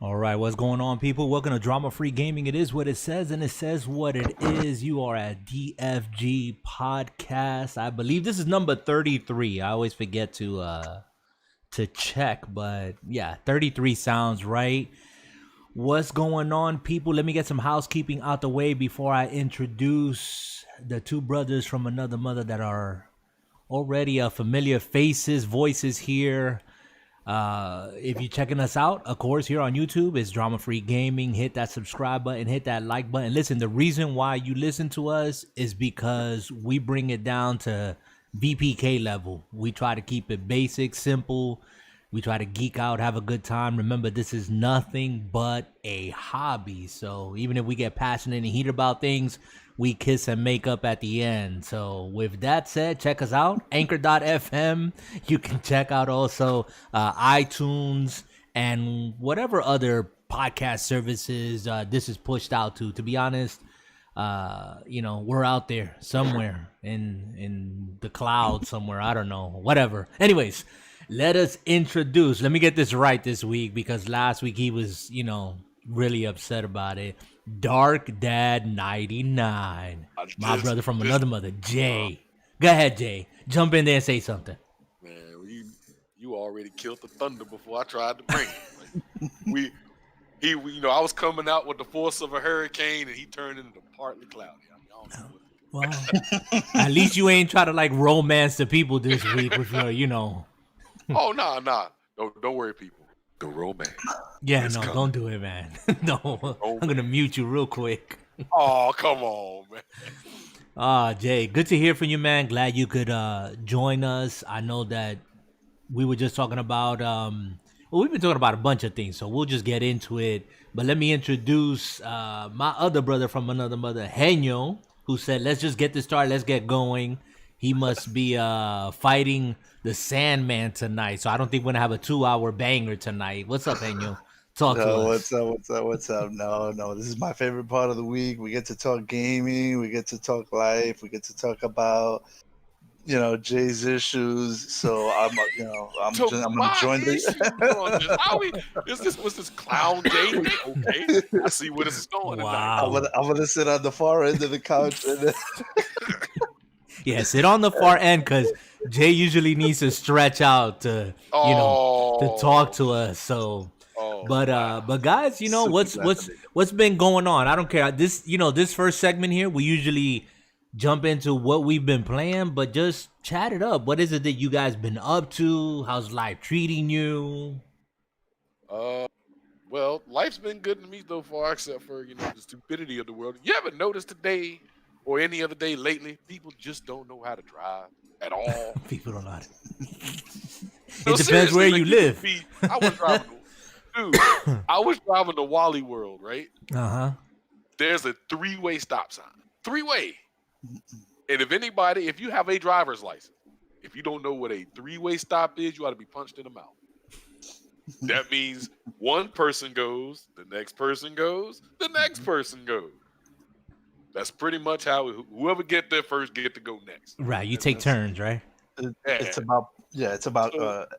All right, what's going on, people? Welcome to Drama Free Gaming. It is what it says, and it says what it is. You are at DFG Podcast. I believe this is number 33. I always forget to check, but yeah, 33 sounds right. What's going on, people? Let me get some housekeeping out the way before I introduce the two brothers from another mother that are already familiar faces, voices here. If you're checking us out, of course, here on YouTube, it's Drama Free Gaming. Hit that subscribe button, hit that like button. Listen, the reason why you listen to us is because we bring it down to VPK level. We try to keep it basic, simple. We try to geek out, have a good time. Remember, this is nothing but a hobby. So even if we get passionate and heated about things, we kiss and make up at the end. So with that said, check us out, anchor.fm. You can check out also iTunes and whatever other podcast services this is pushed out to. To be honest, we're out there somewhere in the cloud somewhere. I don't know, whatever. Anyways, let me get this right this week, because last week he was, really upset about it. Dark Dad 99. My brother from another mother, Jay. Go ahead, Jay. Jump in there and say something. Man, you already killed the thunder before I tried to bring it. I was coming out with the force of a hurricane, and he turned into partly cloudy. Well, at least you ain't try to romance the people this week with your, Oh, nah. Don't worry, people. The romance. Yeah, no, coming. Don't do it, man. No, I'm going to mute you real quick. Oh, come on, man. Jay, good to hear from you, man. Glad you could join us. I know that we were just talking about, we've been talking about a bunch of things, so we'll just get into it. But let me introduce my other brother from another mother, Henyo, who said, let's just get this started. Let's get going. He must be fighting the Sandman tonight, so I don't think we're gonna have a 2-hour banger tonight. What's up, Henyo? Talk to us. What's up? No, this is my favorite part of the week. We get to talk gaming, we get to talk life, we get to talk about Jay's issues. So I'm gonna join this. Was this clown Jay? Okay, I see where this is going. Wow. I'm gonna sit on the far end of the couch. Yeah, sit on the far end, because Jay usually needs to stretch out to to talk to us. So, but guys, what's been going on? I don't care. This first segment here, we usually jump into what we've been playing, but just chat it up. What is it that you guys been up to? How's life treating you? Well, life's been good to me so far, except for the stupidity of the world. You ever noticed today or any other day lately, people just don't know how to drive at all? People don't know how to. It depends where you live. I was driving to Wally World, right? Uh-huh. There's a 3-way stop sign. 3-way. And if you have a driver's license, if you don't know what a 3-way stop is, you ought to be punched in the mouth. That means one person goes, the next person goes, the next person goes. That's pretty much how whoever get there first get to go next. Right, you take turns, right? It's about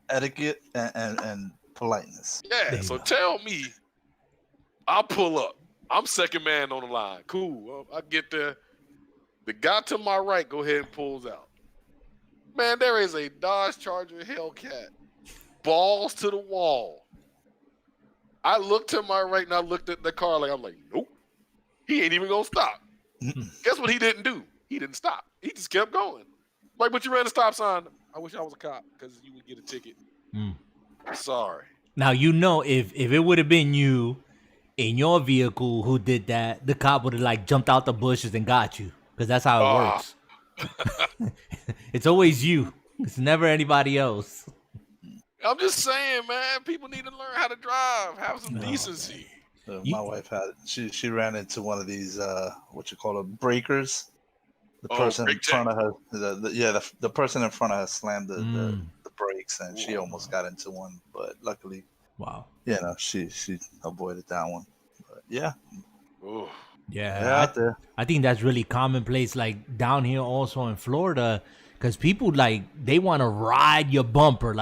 etiquette and politeness. Yeah, so tell me, I'll pull up. I'm second man on the line. Cool. Well, I get there. The guy to my right go ahead and pulls out. Man, there is a Dodge Charger Hellcat. Balls to the wall. I looked to my right and I looked at the car I'm like, nope. He ain't even gonna stop. Guess what he didn't do? He didn't stop. He just kept going. Like, but you ran a stop sign. I wish I was a cop, because you would get a ticket. Sorry. Now, if it would have been you in your vehicle who did that, the cop would have jumped out the bushes and got you, because that's how it works. It's always you. It's never anybody else. I'm just saying, man, people need to learn how to drive, have some decency. My wife she ran into one of these breakers. The person in front of her, the person in front of her slammed the brakes, and she almost got into one, but luckily, wow, she avoided that one. But yeah. Ooh. Yeah, I think that's really commonplace, down here also in Florida, because people they want to ride your bumper,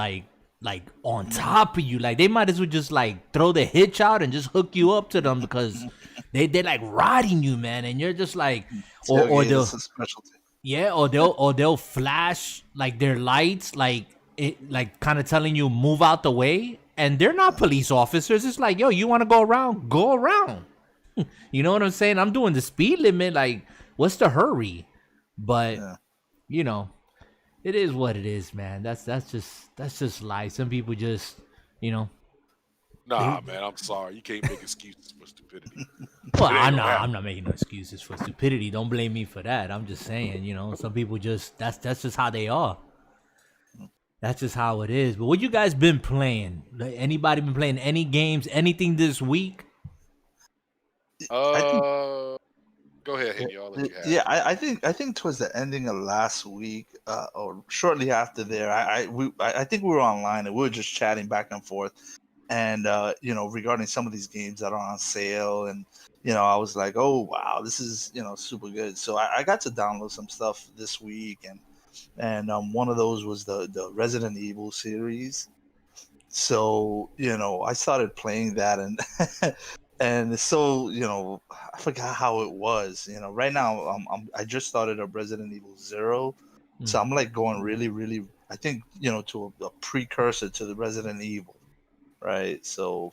like on top of you. Like they might as well just like throw the hitch out and just hook you up to them because they're like riding you, man, and you're just like, or they'll they'll flash like their lights, like it, like kind of telling you move out the way, and they're not police officers. It's like, yo, you want to go around. You know what I'm saying? I'm doing the speed limit. Like, what's the hurry? But you know, it is what it is, man. That's just life. Some people just, you know. Nah, man, I'm sorry. You can't make excuses for stupidity. Well, I'm not making no excuses for stupidity. Don't blame me for that. I'm just saying, you know, some people just that's just how they are. That's just how it is. But what you guys been playing? Anybody been playing any games, anything this week? Go ahead, Henry. I'll let you have yeah, I think towards the ending of last week, or shortly after there, I think we were online and we were just chatting back and forth, and you know, regarding some of these games that are on sale, and you know, I was like, oh wow, this is, you know, super good. So I got to download some stuff this week, and one of those was the Resident Evil series. So, you know, I started playing that, and and so, you know, I forgot how it was. You know, right now I just started up Resident Evil 0, so I'm like going really, I think, you know, to a precursor to the Resident Evil, right? So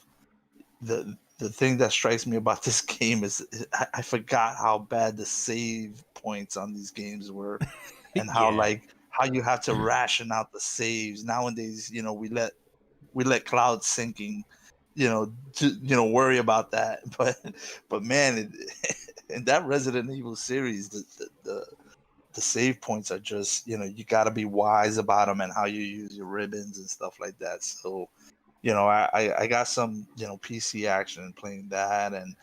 the thing that strikes me about this game is I forgot how bad the save points on these games were, and how like how you have to ration out the saves nowadays. You know, we let cloud syncing, you know, to, you know, worry about that. But man, in that Resident Evil series, the save points are just, you know, you got to be wise about them and how you use your ribbons and stuff like that. So, you know, I got some, you know, PC action playing that, and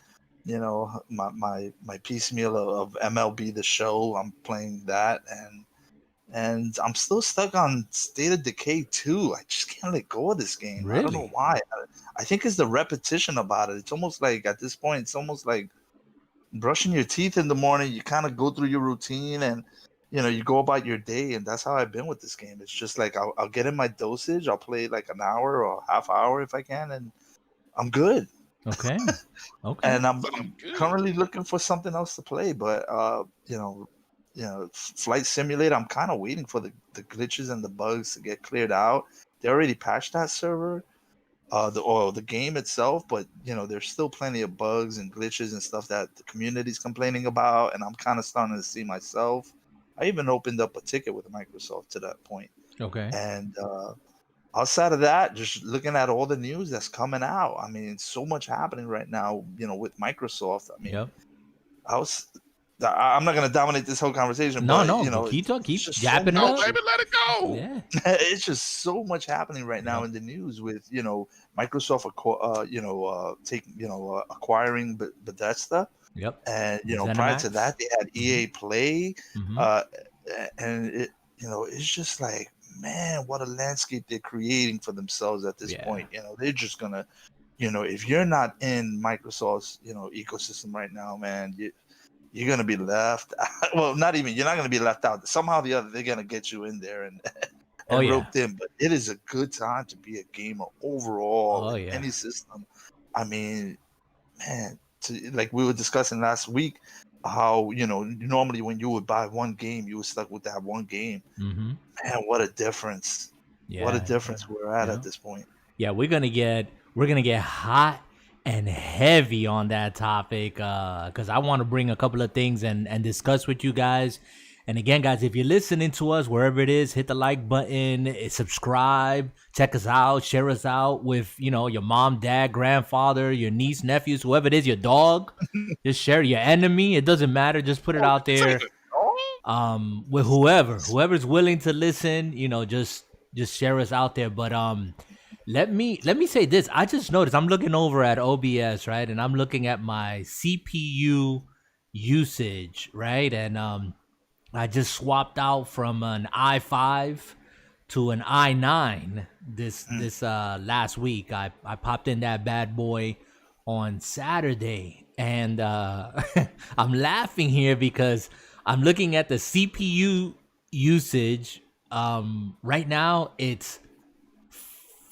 you know, my piecemeal of MLB The Show, I'm playing that, and I'm still stuck on State of Decay 2. I just can't let go of this game. Really? I don't know why. I think it's the repetition about it. It's almost like, at this point, it's almost like brushing your teeth in the morning. You kind of go through your routine, and you know, you go about your day, and that's how I've been with this game. It's just like I'll get in my dosage. I'll play like an hour or a half hour if I can, and I'm good. Okay. And I'm currently looking for something else to play, but you know, Flight Simulator, I'm kind of waiting for the glitches and the bugs to get cleared out. They already patched that server, the game itself, but you know, there's still plenty of bugs and glitches and stuff that the community's complaining about, and I'm kind of starting to see myself. I even opened up a ticket with Microsoft to that point. Okay. And outside of that, just looking at all the news that's coming out, I mean, so much happening right now, you know, with Microsoft. I mean, I'm not going to dominate this whole conversation. No, but, you know, keep japping it up. up. Baby, let it go. Yeah. It's just so much happening right now in the news with, you know, Microsoft, acquiring Bethesda. Yep. And, you know, prior to that, they had EA Play. And it, you know, it's just like, man, what a landscape they're creating for themselves at this point. You know, they're just gonna, you know, if you're not in Microsoft's, you know, ecosystem right now, man, you're gonna be left. Well, not even, you're not gonna be left out. Somehow or the other, they're gonna get you in there and roped in. But it is a good time to be a gamer overall in any system. I mean, man, like we were discussing last week, how, you know, normally when you would buy one game, you were stuck with that one game. Man, what a difference! What a difference we're at this point. Yeah, we're gonna get hot and heavy on that topic, because I want to bring a couple of things and discuss with you guys. And again, guys, if you're listening to us wherever it is, hit the like button, subscribe, check us out, share us out with, you know, your mom, dad, grandfather, your niece, nephews, whoever it is, your dog. Just share your enemy. It doesn't matter. Just put it out there. With whoever's willing to listen, you know, just share us out there. But let me say this. I just noticed, I'm looking over at OBS, right? And I'm looking at my CPU usage, right? And I just swapped out from an i5 to an i9 this last week. I popped in that bad boy on Saturday, and I'm laughing here because I'm looking at the CPU usage. Right now it's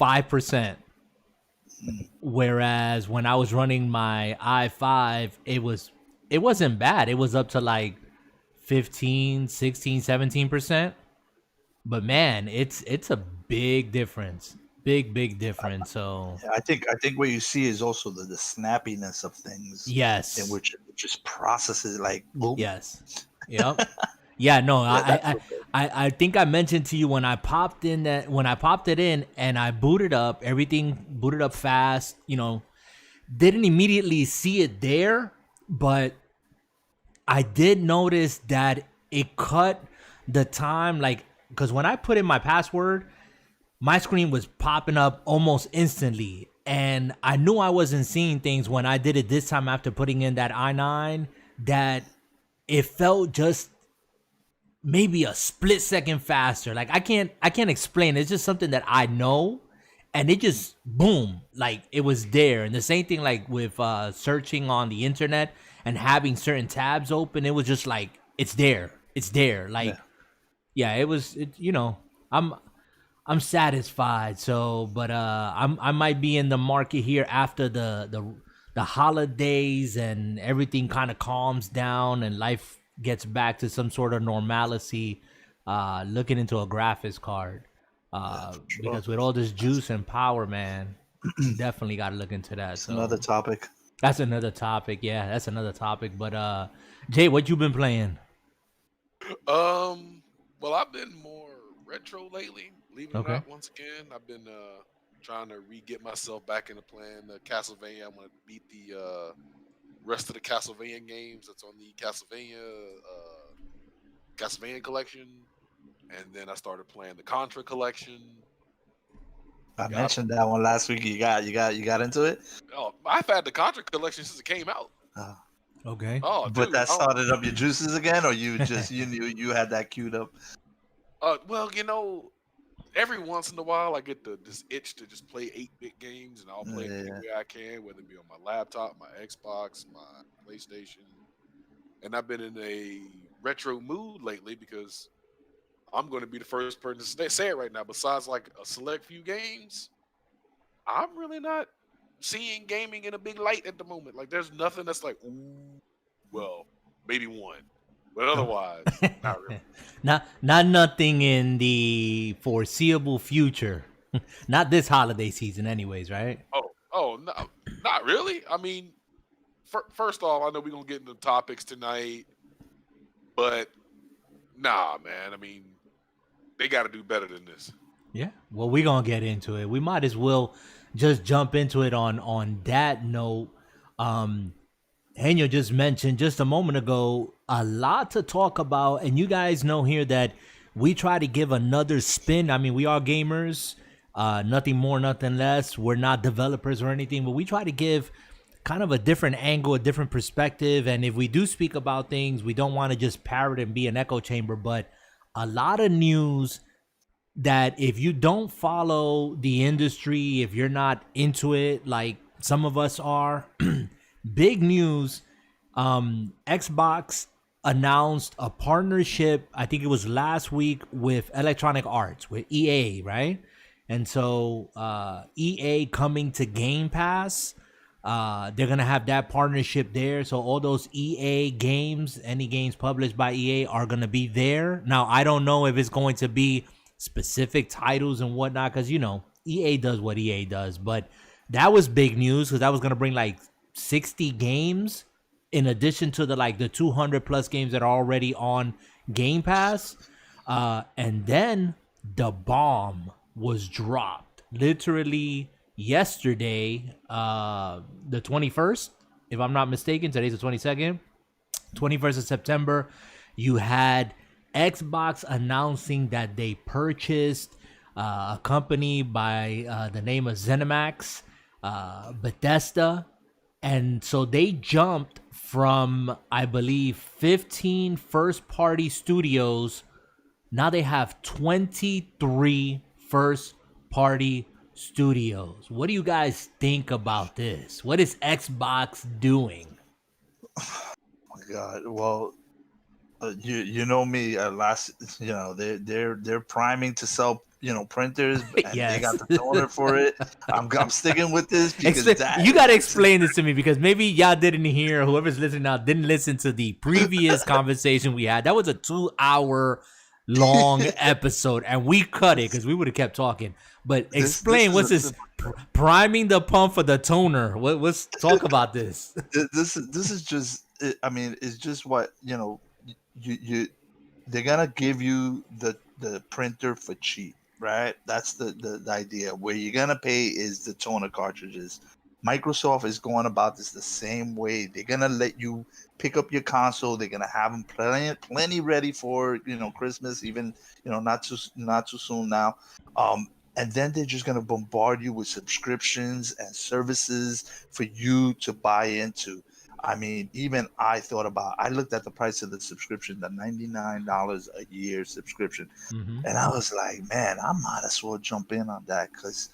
5%. Whereas when I was running my i5, it wasn't bad. It was up to like 15, 16, 17%. But man, it's a big difference. Big difference. So I think what you see is also the snappiness of things. yes. In which it just processes like boom. Yes. Yep. Yeah, no, Yeah, I think I mentioned to you when I popped it in and I booted up, everything booted up fast, didn't immediately see it there, but I did notice that it cut the time, like, because when I put in my password, my screen was popping up almost instantly. And I knew I wasn't seeing things when I did it this time after putting in that i9, that it felt just maybe a split second faster. Like I can't explain. It's just something that I know, and it just boom, like it was there. And the same thing like with searching on the internet and having certain tabs open, it was just like it's there. Like yeah, it was. I'm satisfied. So, but I might be in the market here after the holidays and everything kind of calms down and life gets back to some sort of normalcy. Looking into a graphics card, because with all this juice and power, man, definitely got to look into that. So another topic. That's another topic. Yeah, that's another topic. But Jay, what you been playing? Well, I've been more retro lately. Believe it or not, once again, I've been trying to re-get myself back into playing Castlevania. I'm gonna beat the rest of the Castlevania games that's on the Castlevania collection, and then I started playing the Contra collection. I mentioned that one last week. You got into it? Oh, I've had the Contra collection since it came out. Okay. Oh, but dude, that started up your juices again, or you just you knew you had that queued up? Well, every once in a while I get this itch to just play 8-bit games, and I'll play it any way I can, whether it be on my laptop, my Xbox, my PlayStation. And I've been in a retro mood lately because I'm going to be the first person to say it right now. Besides like a select few games, I'm really not seeing gaming in a big light at the moment. Like there's nothing that's like, ooh, well, maybe one. But otherwise, not really. Not nothing in the foreseeable future. Not this holiday season, anyways, right? Oh, no, not really. I mean, first off, I know we're gonna get into topics tonight, but nah, man. I mean, they got to do better than this. Yeah. Well, we're gonna get into it. We might as well just jump into it on that note. Henyo just mentioned just a moment ago, a lot to talk about. And you guys know here that we try to give another spin. I mean, we are gamers, nothing more, nothing less. We're not developers or anything, but we try to give kind of a different angle, a different perspective. And if we do speak about things, we don't want to just parrot and be an echo chamber, but a lot of news that if you don't follow the industry, if you're not into it, like some of us are, big news. Xbox announced a partnership, I think it was last week, with Electronic Arts, with EA, right? And so EA coming to Game Pass, they're going to have that partnership there. So all those EA games, any games published by EA are going to be there. Now, I don't know if it's going to be specific titles and whatnot, because, EA does what EA does. But that was big news because that was going to bring like 60 games in addition to the 200 plus games that are already on Game Pass. And then the bomb was dropped literally yesterday, the 21st, if I'm not mistaken. Today's the 22nd, 21st of September. You had Xbox announcing that they purchased a company by the name of ZeniMax, Bethesda. And so they jumped from, I believe, 15 first-party studios. Now they have 23 first-party studios. What do you guys think about this? What is Xbox doing? Oh my God! Well, you know me. They're priming to sell printers, and Yes. they got the toner for it. I'm sticking with this because you got to explain this to me, because maybe y'all didn't hear, whoever's listening now didn't listen to the previous conversation we had. That was a 2-hour long episode, and we cut it because we would have kept talking. But explain, what's this priming the pump for the toner? Let's talk about this. This is just, I mean, it's just what, you they're gonna give you the printer for cheap, right? That's the idea. Where you're gonna pay is the toner cartridges. Microsoft is going about this the same way. They're gonna let you pick up your console. They're gonna have them plenty ready for Christmas, even not too soon now. And then they're just gonna bombard you with subscriptions and services for you to buy into. I mean, even I looked at the price of the subscription, the $99 a year subscription. Mm-hmm. And I was like, man, I might as well jump in on that, because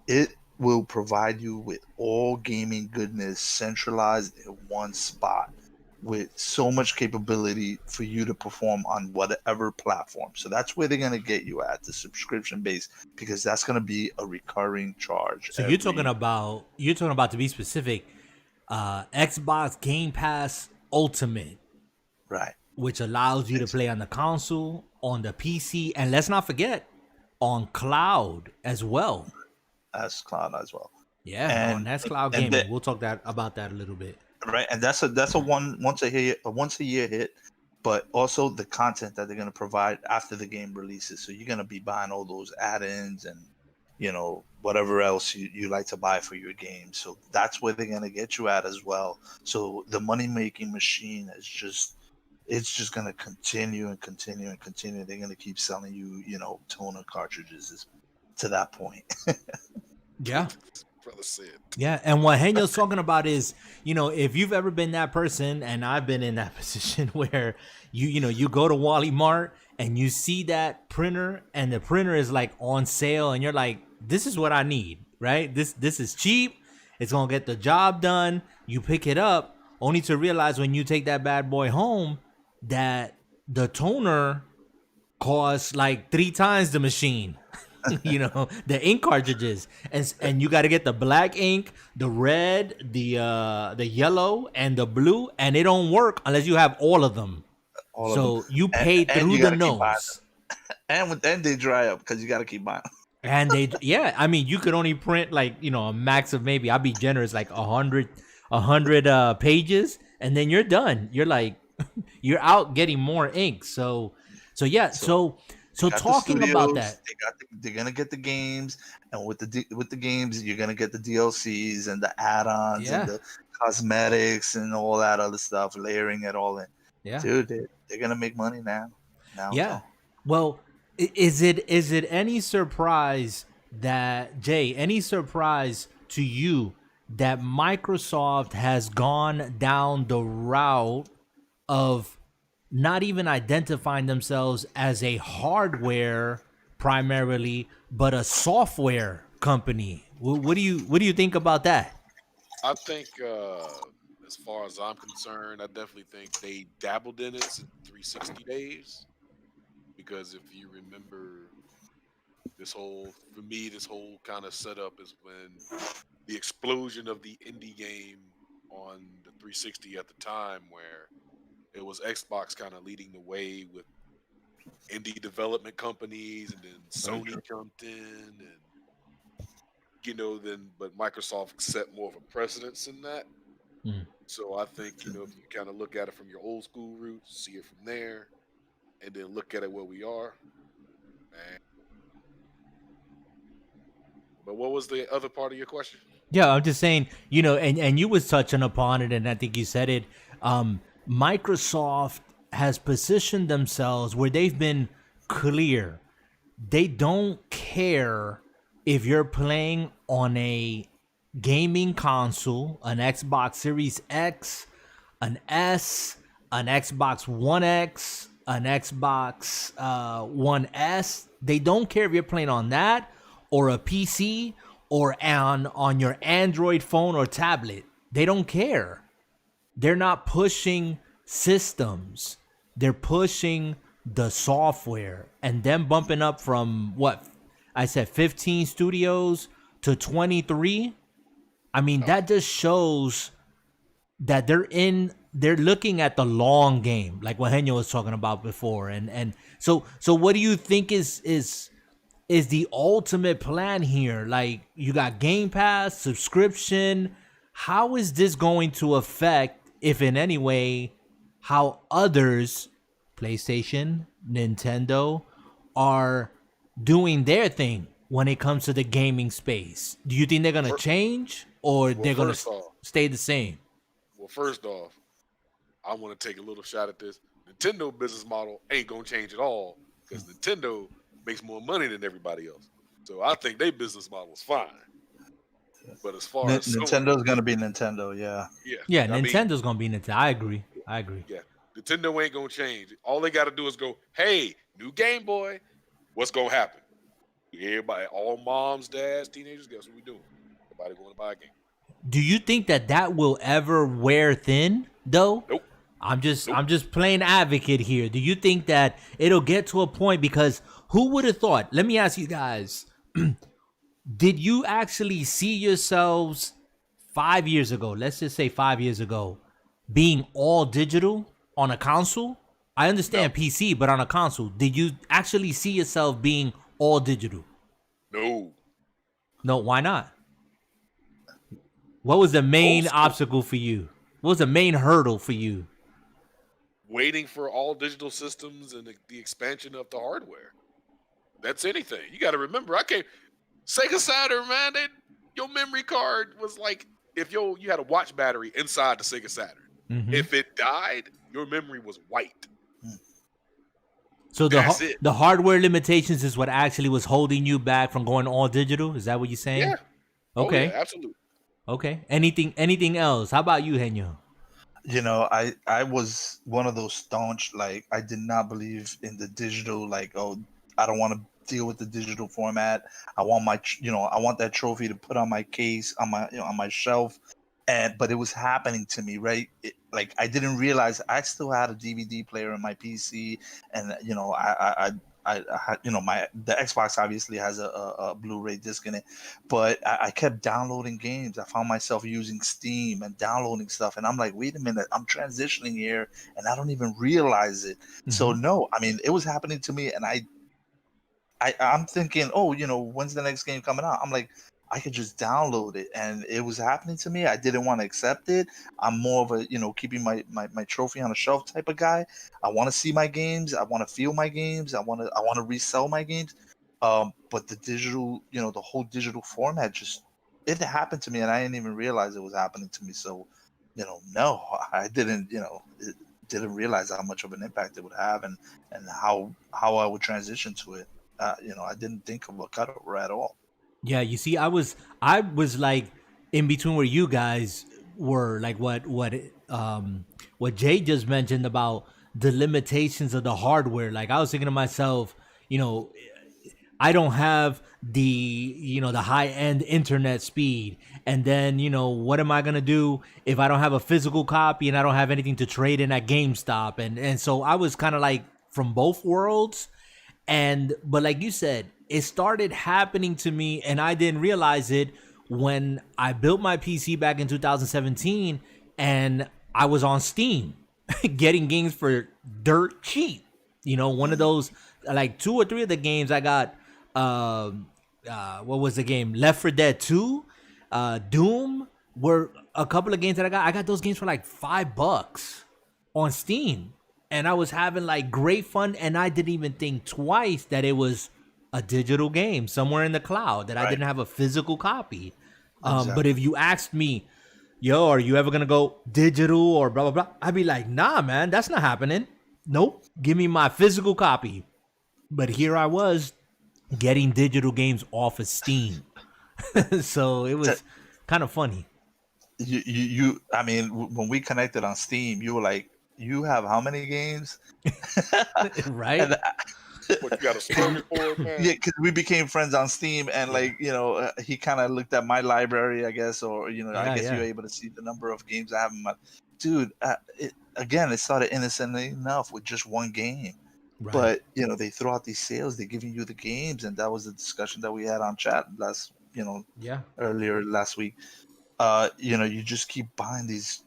it will provide you with all gaming goodness centralized in one spot with so much capability for you to perform on whatever platform. So that's where they're going to get you at, the subscription base, because that's going to be a recurring charge. So you're talking about, to be specific, Xbox Game Pass Ultimate, right? Which allows you to play on the console, on the PC, and let's not forget, on cloud as well. As cloud as well. Yeah, and that's cloud gaming. We'll talk about that a little bit. Right, and that's a once a year hit, but also the content that they're going to provide after the game releases. So you're going to be buying all those add-ins and whatever else you like to buy for your game. So that's where they're going to get you at as well. So the money-making machine is just going to continue and continue and continue. They're going to keep selling you, toner cartridges to that point. Yeah. Brother said. Yeah, and what Henyo's talking about is, if you've ever been that person, and I've been in that position where you go to Wally Mart and you see that printer and the printer is like on sale and you're like, this is what I need, right? This is cheap. It's going to get the job done. You pick it up only to realize when you take that bad boy home that the toner costs like 3 times the machine. The ink cartridges, and you got to get the black ink, the red, the yellow, and the blue, and it don't work unless you have all of them. You pay through the nose. And then they dry up because you got to keep buying them. And you could only print like, a max of, maybe, I'll be generous, like 100 pages, and then you're done. You're like, you're out getting more ink. So talking about that, they're gonna get the games, and with the games, you're gonna get the DLCs and the add-ons and the cosmetics and all that other stuff, layering it all in. Yeah, dude, they're gonna make money now. Yeah. Well, is it any surprise that, Jay? Any surprise to you that Microsoft has gone down the route of not even identifying themselves as a hardware primarily, but a software company? What do you think about that? I think, as far as I'm concerned, I definitely think they dabbled in it since 360 days. Because if you remember, this whole kind of setup is when the explosion of the indie game on the 360 at the time, where it was Xbox kind of leading the way with indie development companies, and then Sony jumped in, and but Microsoft set more of a precedence in that. So I think if you kind of look at it from your old school roots, see it from there, and then look at it where we are. But what was the other part of your question? Yeah, I'm just saying, and you was touching upon it, and I think you said it. Microsoft has positioned themselves where they've been clear. They don't care if you're playing on a gaming console, an Xbox Series X, an S, an Xbox One X, an Xbox One S. They don't care if you're playing on that or a PC or on your Android phone or tablet. They don't care. They're not pushing systems. They're pushing the software, and them bumping up from I said 15 studios to 23. I mean, that just shows that they're looking at the long game, like what Henyo was talking about before. And so what do you think is the ultimate plan here? Like, you got Game Pass, subscription. How is this going to affect, if in any way, how others, PlayStation, Nintendo, are doing their thing when it comes to the gaming space? Do you think they're going to change, or they're going to stay the same? Well, first off, I want to take a little shot at this. Nintendo business model ain't going to change at all, because Nintendo makes more money than everybody else. So I think their business model is fine. But as far as Nintendo's going to be Nintendo, yeah, Nintendo's going to be Nintendo. I agree. Yeah, Nintendo ain't going to change. All they got to do is go, hey, new Game Boy, what's going to happen? Everybody, all moms, dads, teenagers, guess what we doing? Everybody going to buy a game. Do you think that will ever wear thin, though? Nope. I'm just playing advocate here. Do you think that it'll get to a point? Because who would have thought? Let me ask you guys. Did you actually see yourselves 5 years ago, let's just say 5 years ago, being all digital on a console? I understand PC, but on a console, did you actually see yourself being all digital? No, why not? What was the main obstacle for you? What was the main hurdle for you? Waiting for all digital systems and the expansion of the hardware. That's anything. You got to remember, Sega Saturn, man, your memory card was like, if you had a watch battery inside the Sega Saturn. Mm-hmm. If it died, your memory was white. So the hardware limitations is what actually was holding you back from going all digital? Is that what you're saying? Yeah. Okay. Oh, yeah, absolutely. Okay. Anything else? How about you, Henyo? You know, I was one of those staunch, like, I did not believe in the digital, like, oh, I don't want to deal with the digital format. I want I want that trophy to put on my case, on my shelf. But it was happening to me, right? Like, I didn't realize I still had a DVD player in my PC, and the Xbox obviously has a Blu-ray disc in it, but I kept downloading games. I found myself using Steam and downloading stuff, and I'm like, wait a minute, I'm transitioning here, and I don't even realize it. Mm-hmm. So no, I mean, it was happening to me, and I'm thinking, oh, when's the next game coming out? I'm like, I could just download it, and it was happening to me. I didn't want to accept it. I'm more of a, keeping my trophy on a shelf type of guy. I want to see my games. I want to feel my games. I want to resell my games. But the digital, the whole digital format it happened to me, and I didn't even realize it was happening to me. So, no, I didn't, didn't realize how much of an impact it would have, and how I would transition to it. I didn't think of a cutover at all. Yeah, you see, I was like in between where you guys were, like what Jay just mentioned about the limitations of the hardware. Like, I was thinking to myself, I don't have the the high end internet speed, and then what am I gonna do if I don't have a physical copy and I don't have anything to trade in at GameStop? And so I was kind of like from both worlds. But like you said, it started happening to me, and I didn't realize it when I built my PC back in 2017, and I was on Steam getting games for dirt cheap. One of those, like 2 or 3 of the games I got, what was the game? Left 4 Dead 2, Doom, were a couple of games that I got. I got those games for like $5 on Steam. And I was having like great fun, and I didn't even think twice that it was a digital game somewhere in the cloud, that I didn't have a physical copy. Exactly. But if you asked me, yo, are you ever going to go digital or blah, blah, blah, I'd be like, nah, man, that's not happening. Nope. Give me my physical copy. But here I was getting digital games off of Steam. So it was kind of funny. I mean, when we connected on Steam, you were like, you have how many games? Right? What, you got a storyboard, man? Yeah, because we became friends on Steam, and he kind of looked at my library, I guess, or I guess you were able to see the number of games I have in my. Dude, it started innocently enough with just one game. Right. But they throw out these sales, they're giving you the games, and that was the discussion that we had on chat Yeah. earlier last week. You just keep buying these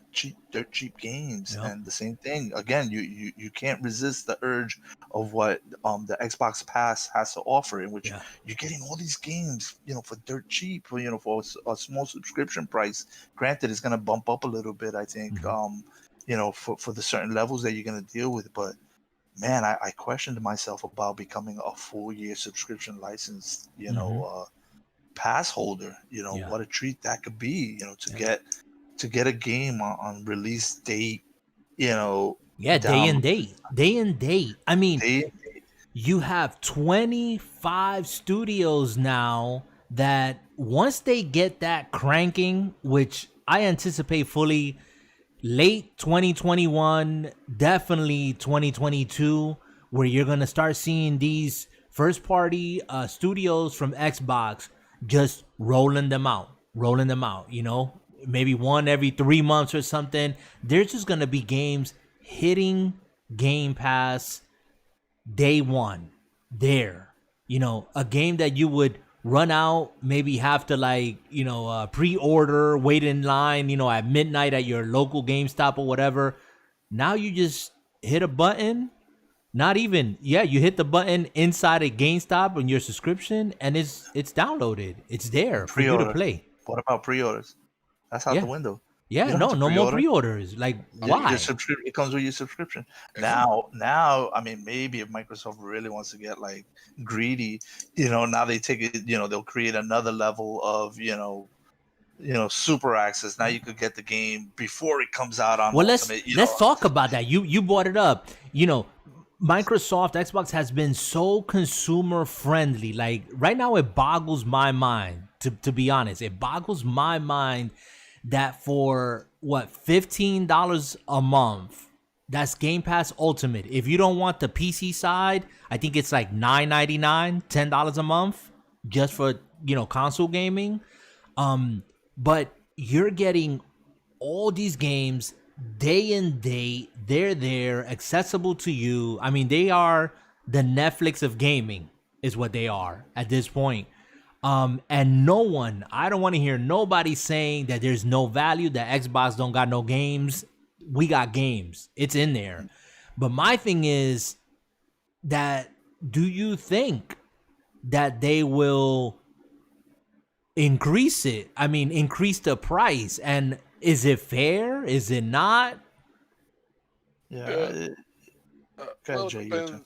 dirt cheap games, Yep. and the same thing again. You can't resist the urge of what the Xbox Pass has to offer, in which Yeah. you're getting all these games, for dirt cheap, for a small subscription price. Granted, it's gonna bump up a little bit, I think, for the certain levels that you're gonna deal with, but. Man, I questioned myself about becoming a full year subscription licensed, pass holder. Yeah. What a treat that could be, Yeah. to get a game on release date, Yeah, day and date. I mean, day. you have 25 studios now that once they get that cranking, which I anticipate fully late 2021, definitely 2022, where you're going to start seeing these first party studios from Xbox just rolling them out, maybe one every 3 months or something. There's just going to be games hitting Game Pass day one there. A game that you would run out, maybe have to pre-order, wait in line, at midnight at your local GameStop or whatever. Now you just hit a button. Not even, you hit the button inside a GameStop on your subscription, and it's downloaded. It's there for you to play. What about pre-orders? That's out the window. Yeah, no more pre-orders. Like, why? It comes with your subscription. Now, I mean, maybe if Microsoft really wants to get greedy, now they take it, they'll create another level of, super access. Now you could get the game before it comes out on Ultimate. Let's talk about that. You brought it up. Microsoft, Xbox has been so consumer friendly. Like right now, it boggles my mind, to be honest. It boggles my mind that for $15 a month, that's Game Pass Ultimate. If you don't want the PC side, I think it's like $9.99, $10 a month just for console gaming. But you're getting all these games day and date. They're there, accessible to you. I mean, they are the Netflix of gaming, is what they are at this point. And I don't want to hear nobody saying that there's no value, that Xbox don't got no games. We got games. It's in there. But my thing is that, do you think that they will increase it? I mean, increase the price. And is it fair? Is it not? Yeah. Well, it depends.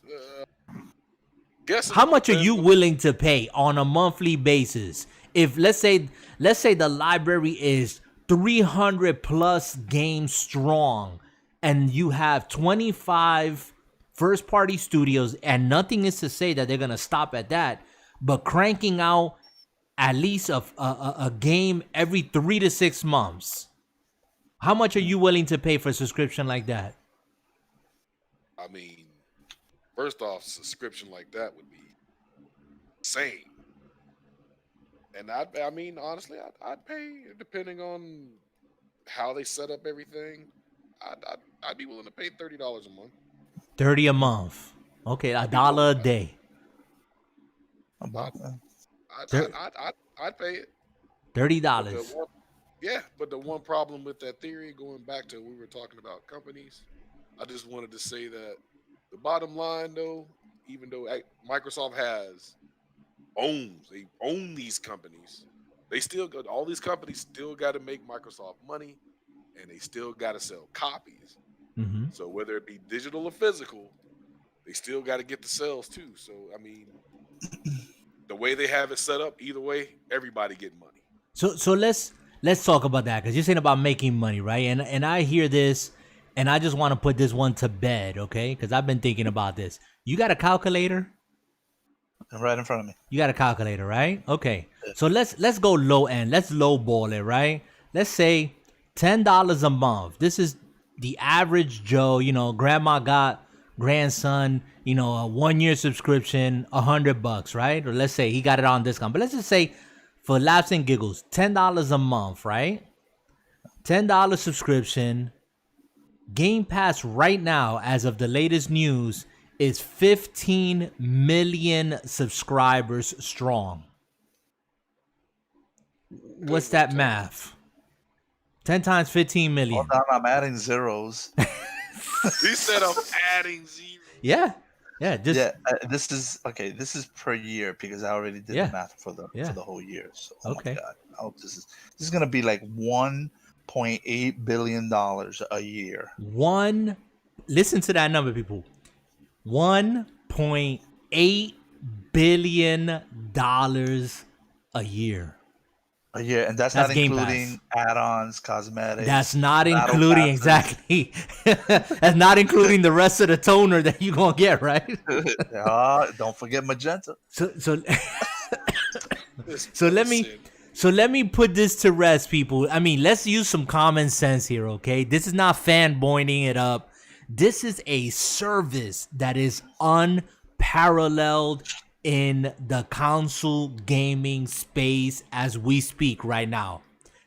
How much are you willing to pay on a monthly basis? If let's say the library is 300 plus games strong, and you have 25 first party studios, and nothing is to say that they're gonna stop at that, but cranking out at least a game every 3 to 6 months, how much are you willing to pay for a subscription like that? I mean, first off, subscription like that would be insane. And I mean, honestly, I'd pay, depending on how they set up everything. I'd be willing to pay $30 a month. 30 a month. Okay, $1 a day. About that. I'd pay it. $30. But the one problem with that theory, going back to we were talking about companies, I just wanted to say that the bottom line, though, even though Microsoft they own these companies, all these companies still got to make Microsoft money, and they still got to sell copies. Mm-hmm. So whether it be digital or physical, they still got to get the sales too. So I mean, the way they have it set up, either way, everybody getting money. So let's talk about that, because you're saying about making money, right? And I hear this, and I just want to put this one to bed, okay? Because I've been thinking about this. You got a calculator? Right in front of me. You got a calculator, right? Okay. So let's go low end. Let's lowball it, right? Let's say $10 a month. This is the average Joe. Grandma got grandson, a 1 year subscription, $100, right? Or let's say he got it on discount. But let's just say, for laughs and giggles, $10 a month, right? $10 subscription. Game Pass right now, as of the latest news, is 15 million subscribers strong. What's that math? 10 times 15 million. Hold on, I'm adding zeros. He said I'm adding zeros. Yeah. Just this is okay. This is per year because I already did the math for the whole year. So, my God, I hope this is gonna be like $1.8 billion a year. Listen to that number, people. $1.8 billion a year. A year, and that's not including add-ons, cosmetics. That's not including exactly. That's not including the rest of the toner that you're gonna get, right? Don't forget magenta. So let me put this to rest, people. I mean, let's use some common sense here, okay? This is not fanboying it up. This is a service that is unparalleled in the console gaming space as we speak right now.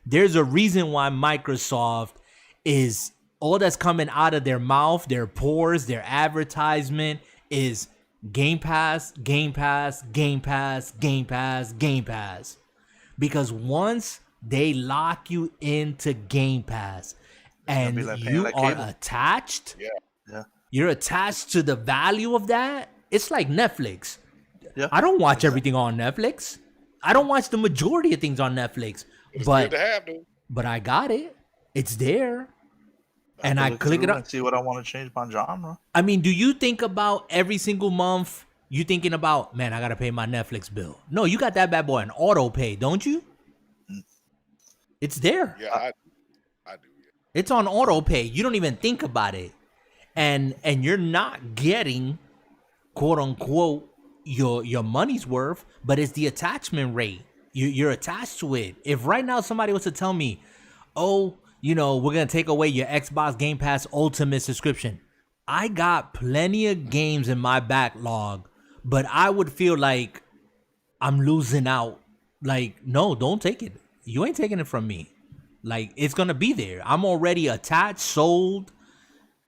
There's a reason why Microsoft is all that's coming out of their mouth, their pores, their advertisement is Game Pass, Game Pass, Game Pass, Game Pass, Game Pass. Because once they lock you into Game Pass and you are attached, you're attached to the value of that, it's like Netflix. Yeah, I don't watch everything on Netflix. I don't watch the majority of things on Netflix. But I got it. It's there. And I click it up. And see what I want to change my genre. I mean, do you think about every single month you thinking about, man, I got to pay my Netflix bill? No, you got that bad boy on auto pay, don't you? It's there. Yeah, I do. Yeah. It's on auto pay. You don't even think about it. And you're not getting, quote unquote, your money's worth, but it's the attachment rate. You're attached to it. If right now somebody was to tell me, oh, we're going to take away your Xbox Game Pass Ultimate subscription, I got plenty of games in my backlog, but I would feel like I'm losing out. Like, no, don't take it. You ain't taking it from me. Like, it's going to be there. I'm already attached, sold.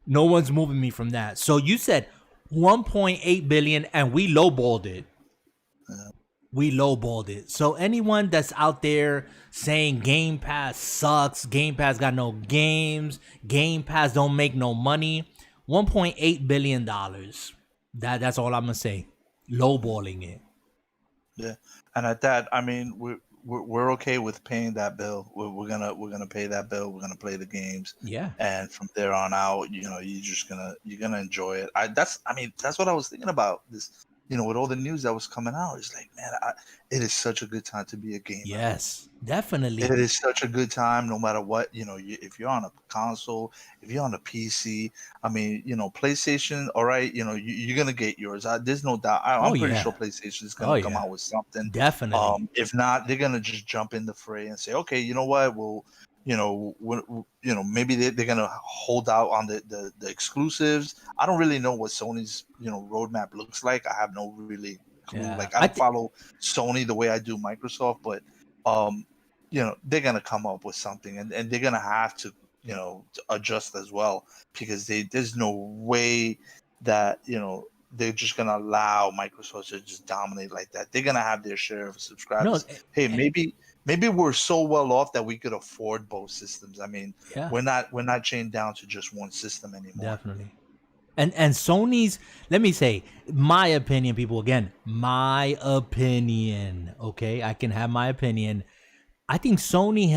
No one's moving me from that. So you said 1.8 billion and we lowballed it. We lowballed it. So anyone that's out there saying Game Pass sucks, Game Pass got no games, Game Pass don't make no money, $1.8 billion. That's all I'm gonna say. Lowballing it. Yeah, and at that, I mean, we're okay with paying that bill. We're gonna pay that bill. We're gonna play the games. Yeah. And from there on out, you're gonna enjoy it. That's what I was thinking about this. With all the news that was coming out, it's like, man, it is such a good time to be a gamer. Yes, definitely. It is such a good time, no matter what. If you're on a console, if you're on a PC, I mean, PlayStation. All right, you're gonna get yours. There's no doubt. I'm pretty sure PlayStation is gonna come out with something. Definitely. If not, they're gonna just jump in the fray and say, okay, you know what? Well, maybe they're gonna hold out on the exclusives. I don't really know what Sony's roadmap looks like. I have no really clue. Yeah. Like I don't follow Sony the way I do Microsoft, but they're gonna come up with something, and they're gonna have to to adjust as well, because there's no way that they're just gonna allow Microsoft to just dominate like that. They're gonna have their share of subscribers. Maybe we're so well off that we could afford both systems. I mean, we're not chained down to just one system anymore. Definitely. And Sony's, let me say, my opinion, people, again, my opinion, okay? I can have my opinion. I think Sony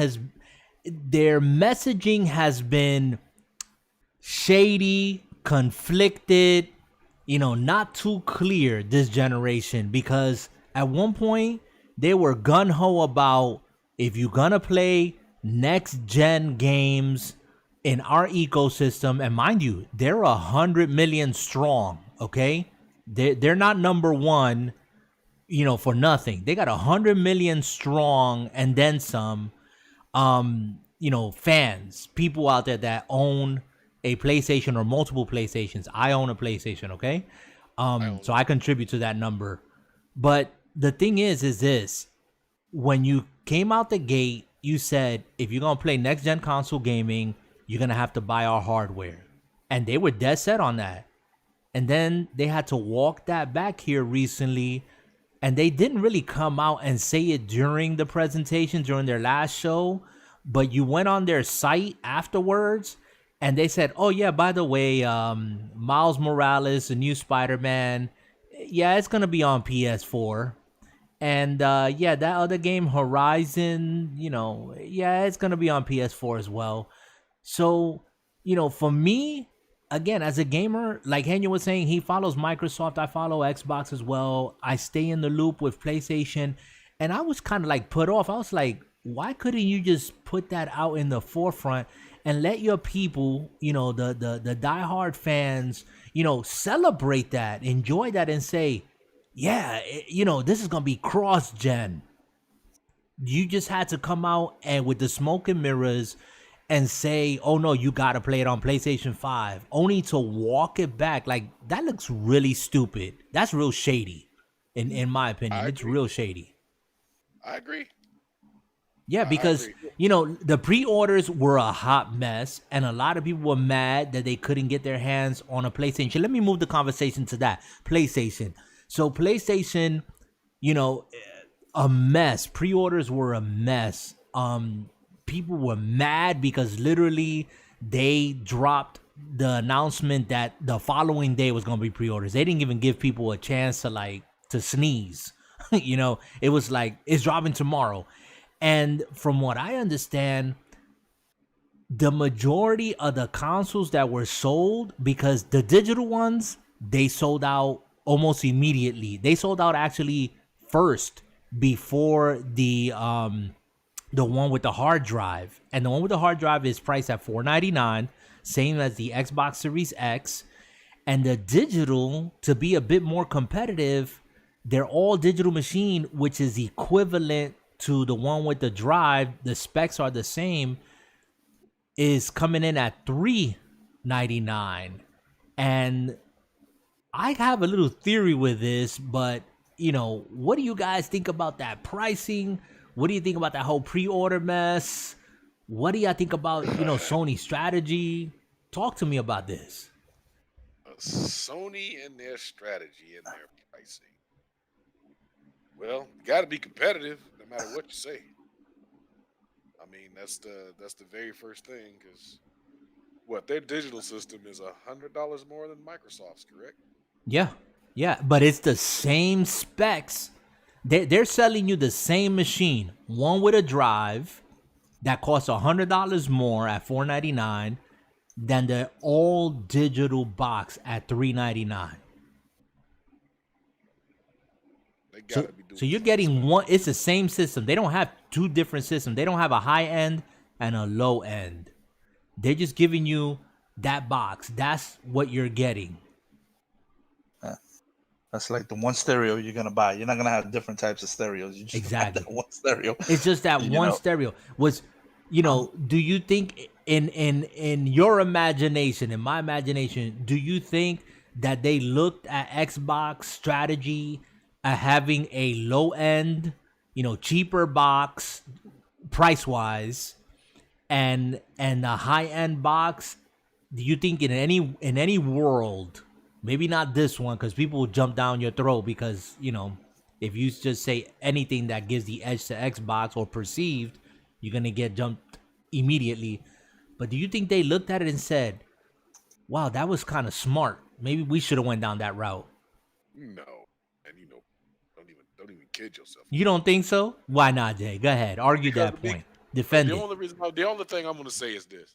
their messaging has been shady, conflicted, not too clear this generation, because at one point they were gung-ho about, if you're gonna play next-gen games in our ecosystem, and mind you, they're 100 million strong, okay? They're not number one, for nothing. They got 100 million strong and then some, fans, people out there that own a PlayStation or multiple PlayStations. I own a PlayStation, okay? So I contribute to that number. But the thing is this, when you came out the gate, you said, if you're going to play next-gen console gaming, you're going to have to buy our hardware. And they were dead set on that. And then they had to walk that back here recently. And they didn't really come out and say it during the presentation, during their last show. But you went on their site afterwards and they said, oh, yeah, by the way, Miles Morales, the new Spider-Man, yeah, it's going to be on PS4. And yeah, that other game, Horizon, yeah, it's going to be on PS4 as well. So, for me, again, as a gamer, like Henry was saying, he follows Microsoft. I follow Xbox as well. I stay in the loop with PlayStation. And I was kind of like put off. I was like, why couldn't you just put that out in the forefront and let your people, the diehard fans, celebrate that, enjoy that, and say, yeah, this is going to be cross-gen. You just had to come out and with the smoke and mirrors and say, oh no, you got to play it on PlayStation 5, only to walk it back. Like, that looks really stupid. That's real shady, in my opinion. It's real shady. I agree. Yeah, because, the pre-orders were a hot mess, and a lot of people were mad that they couldn't get their hands on a PlayStation. Let me move the conversation to that. PlayStation. So PlayStation, a mess. Pre-orders were a mess. People were mad because literally they dropped the announcement that the following day was going to be pre-orders. They didn't even give people a chance to sneeze. It was like, it's dropping tomorrow. And from what I understand, the majority of the consoles that were sold, because the digital ones, they sold out almost immediately. They sold out actually first before the one with the hard drive. And the one with the hard drive is priced at $499, same as the Xbox Series X. And the digital, to be a bit more competitive, they're all digital machine, which is equivalent to the one with the drive. The specs are the same, is coming in at $399. And I have a little theory with this, but what do you guys think about that pricing? What do you think about that whole pre-order mess? What do y'all think about, Sony's strategy? Talk to me about this. Sony and their strategy and their pricing. Well, you got to be competitive no matter what you say. I mean, that's the very first thing, because their digital system is $100 more than Microsoft's, correct? Yeah, but it's the same specs. They're selling you the same machine, one with a drive that costs $100 more at $499 than the all digital box at $399. So you're getting one. It's the same system. They don't have two different systems. They don't have a high end and a low end. They're just giving you that box. That's what you're getting. That's like the one stereo you're gonna buy. You're not gonna have different types of stereos. You just have that one stereo. It's just that one stereo. Do you think in your imagination, in my imagination, do you think that they looked at Xbox strategy at having a low end, cheaper box price wise, and a high end box? Do you think in any world, maybe not this one, because people will jump down your throat because, if you just say anything that gives the edge to Xbox or perceived, you're going to get jumped immediately. But do you think they looked at it and said, wow, that was kind of smart. Maybe we should have went down that route? No. And, don't even kid yourself. You don't think so? Why not, Jay? Go ahead. Argue that point. Defend it. The only thing I'm going to say is this.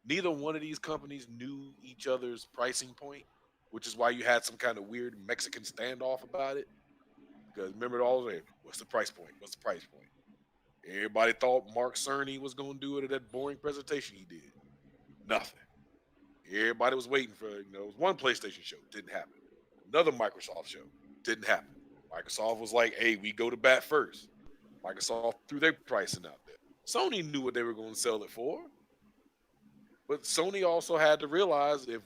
Neither one of these companies knew each other's pricing point, which is why you had some kind of weird Mexican standoff about it. Because remember, what's the price point? What's the price point? Everybody thought Mark Cerny was going to do it at that boring presentation he did. Nothing. Everybody was waiting for, it was one PlayStation show. Didn't happen. Another Microsoft show. Didn't happen. Microsoft was like, hey, we go to bat first. Microsoft threw their pricing out there. Sony knew what they were going to sell it for. But Sony also had to realize if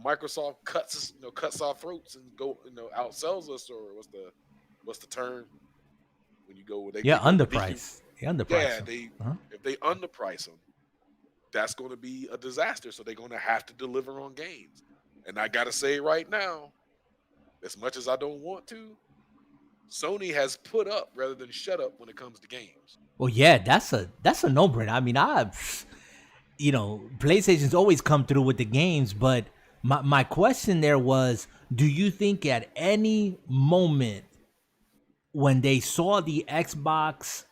Microsoft cuts our throats and outsells us, or what's the term when you go with underprice. If they underprice them, that's going to be a disaster. So they're going to have to deliver on games, And I gotta say right now, as much as I don't want to, Sony has put up rather than shut up when it comes to games. Well, yeah, that's a no-brainer. I mean, PlayStation's always come through with the games, but my question there was, do you think at any moment when they saw the Xbox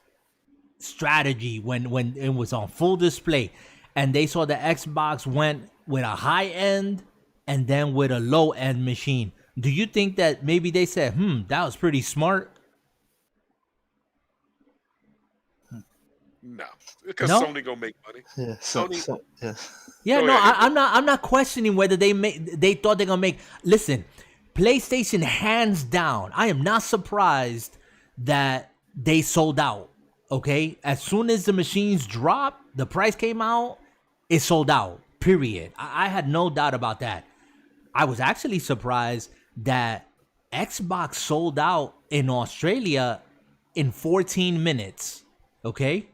strategy, when it was on full display, and they saw the Xbox went with a high end and then with a low end machine, do you think that maybe they said, that was pretty smart? No, because No? Sony gonna make money. Yeah. Sony. Yeah. Yeah, Go no, ahead. I'm not questioning whether they thought they're gonna make. Listen, PlayStation hands down. I am not surprised that they sold out. Okay, as soon as the machines dropped, the price came out, it sold out. Period. I had no doubt about that. I was actually surprised that Xbox sold out in Australia in 14 minutes. Okay,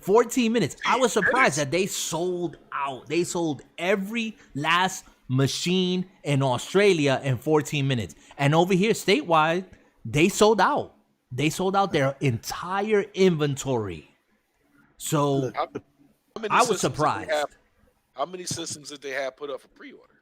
14 minutes. I was surprised that they sold out. They sold every last machine in Australia in 14 minutes. And over here, statewide, they sold out. They sold out their entire inventory. So How many I was systems did they surprised. have- How many systems did they have put up for pre-order?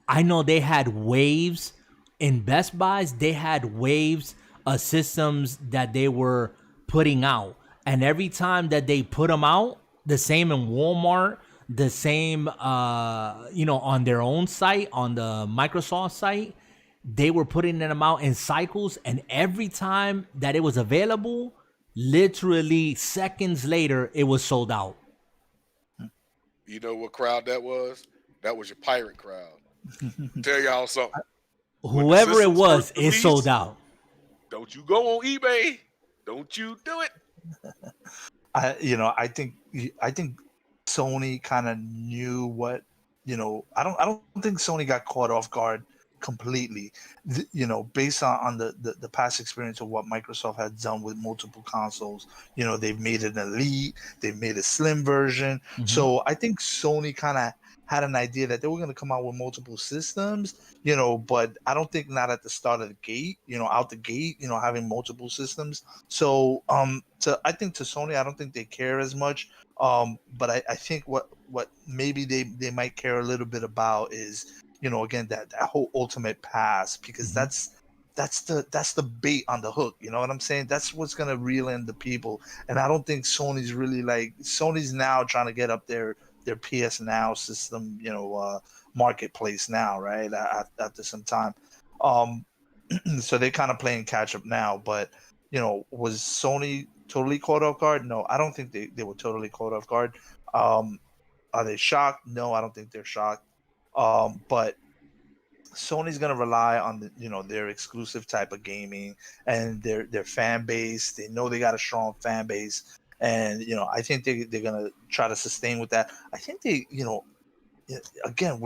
I know they had waves in Best Buys. They had waves of systems that they were putting out, and every time that they put them out, the same in Walmart, the same on their own site, on the Microsoft site, they were putting them out in cycles, and every time that it was available, literally seconds later, it was sold out. You know what crowd that was? That was your pirate crowd. Tell y'all something. Whoever it systems was, first it released, sold out. Don't you go on eBay. Don't you do it. I think Sony kind of knew what, I don't think Sony got caught off guard completely, based on the past experience of what Microsoft had done with multiple consoles. They've made an Elite, they've made a slim version. Mhm. So I think Sony kind of had an idea that they were going to come out with multiple systems, but I don't think not at the start of the gate, out the gate, having multiple systems. So I think to Sony, I don't think they care as much. But I think what maybe they might care a little bit about is, again, that whole ultimate pass, because that's the bait on the hook. You know what I'm saying? That's what's gonna reel in the people. And I don't think Sony's really Sony's now trying to get up their PS Now system, marketplace now, right? After some time. So they're kind of playing catch up now. But was Sony totally caught off guard? No, I don't think they were totally caught off guard. Are they shocked? No, I don't think they're shocked. But Sony's gonna rely on their exclusive type of gaming and their fan base. They know they got a strong fan base, and I think they're gonna try to sustain with that. I think they, again,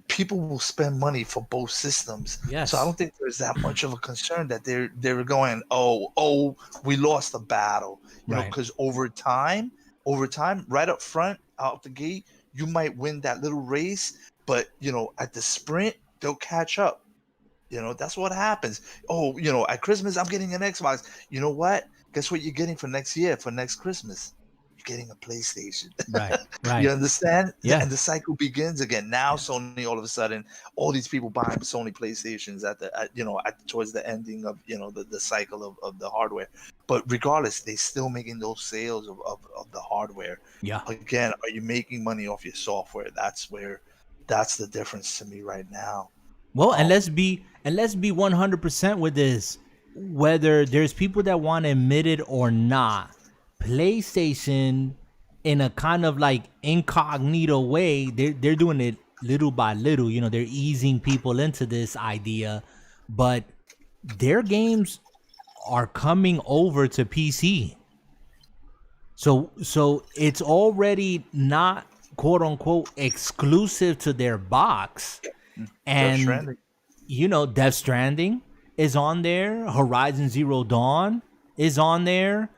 people will spend money for both systems. Yes. So I don't think there's that much of a concern that they're going, oh, we lost the battle, Right. because over time, right up front, out the gate, you might win that little race, but at the sprint, they'll catch up. That's what happens. Oh, at Christmas, I'm getting an Xbox. You know what? Guess what you're getting for next year, for next Christmas? You're getting a PlayStation. Right. You understand? Yeah. And the cycle begins again. Now Sony, all of a sudden, all these people buying Sony PlayStations towards the ending of the cycle of the hardware. But regardless, they still making those sales of the hardware. Yeah. Again, are you making money off your software? That's the difference to me right now. Well, and let's be 100% with this. Whether there's people that want to admit it or not, PlayStation, in a kind of like incognito way, they're doing it little by little. They're easing people into this idea, but their games are coming over to PC. So it's already not quote unquote exclusive to their box. And Death Stranding is on there. Horizon Zero Dawn is on there.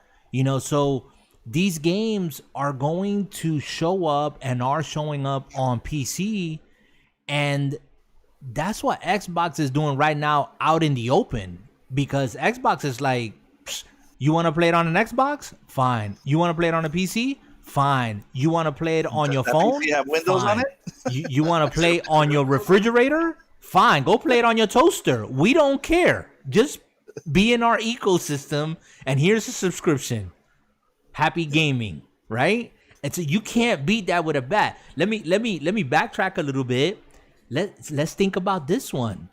So these games are going to show up and are showing up on PC, and that's what Xbox is doing right now out in the open, because Xbox is like, you want to play it on an Xbox? Fine. You want to play it on a PC? Fine. You want to play it on your phone? PC have Windows Fine. on it? You want to play on your refrigerator? Fine. Go play it on your toaster. We don't care. Just be in our ecosystem, and here's a subscription. Happy gaming, right? And so you can't beat that with a bat. Let me backtrack a little bit. Let's think about this one.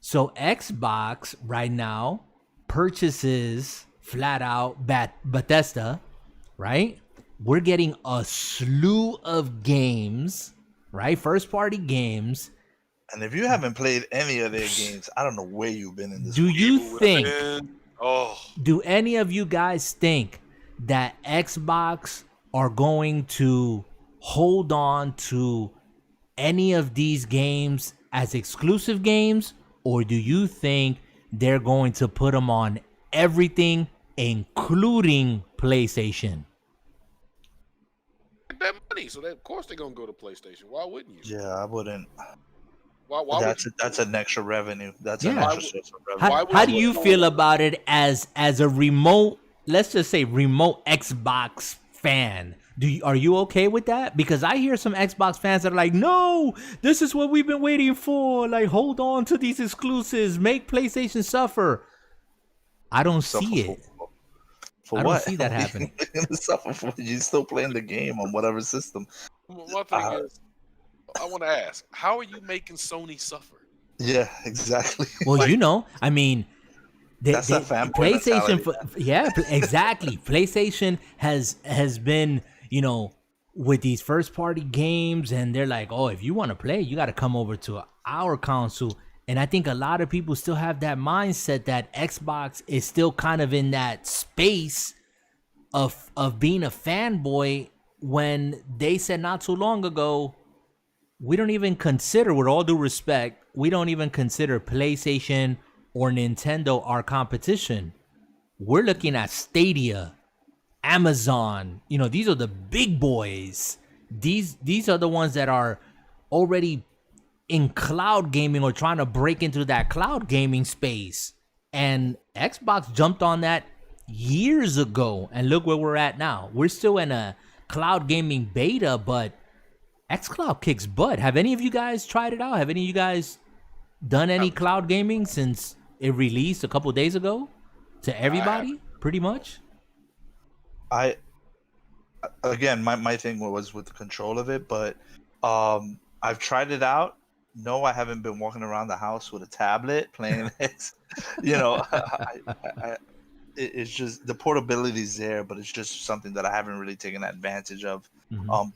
So Xbox right now purchases flat out Bethesda, right? We're getting a slew of games, right? First party games. And if you haven't played any of their games, I don't know where you've been in this. Do you think? Oh, Do any of you guys think that Xbox are going to hold on to any of these games as exclusive games, or do you think they're going to put them on everything, including PlayStation? that money, so of course they're gonna go to PlayStation. Why wouldn't you? Yeah, I wouldn't. Why That's an extra revenue. That's Yeah. an extra source of revenue. How do you feel about it as a remote, let's just say remote Xbox fan? Are you okay with that? Because I hear some Xbox fans that are like, no, this is what we've been waiting for. Like, hold on to these exclusives. Make PlayStation suffer. I don't see it. For I what? don't see that happening. Suffer for you still playing the game on whatever system. One thing is, I want to ask, how are you making Sony suffer? Yeah, exactly. Well, you know, I mean, That's that fanboy PlayStation, exactly. PlayStation has been, you know, with these first party games, and they're like, oh, if you want to play, you got to come over to our console. And I think a lot of people still have that mindset that Xbox is still kind of in that space of being a fanboy, when they said not too long ago, we don't even consider, with all due respect, we don't even consider PlayStation or Nintendo our competition. We're looking at Stadia, Amazon. You know, these are the big boys. These are the ones that are already in cloud gaming or trying to break into that cloud gaming space. And Xbox jumped on that years ago, and look where we're at now. We're still in a cloud gaming beta, but xCloud kicks butt. Have any of you guys tried it out? Have any of you guys done any cloud gaming since it released a couple days ago to everybody, pretty much? Again, my thing was with the control of it, but I've tried it out. No, I haven't been walking around the house with a tablet playing this. You know, it's just the portability is there, but it's just something that I haven't really taken advantage of.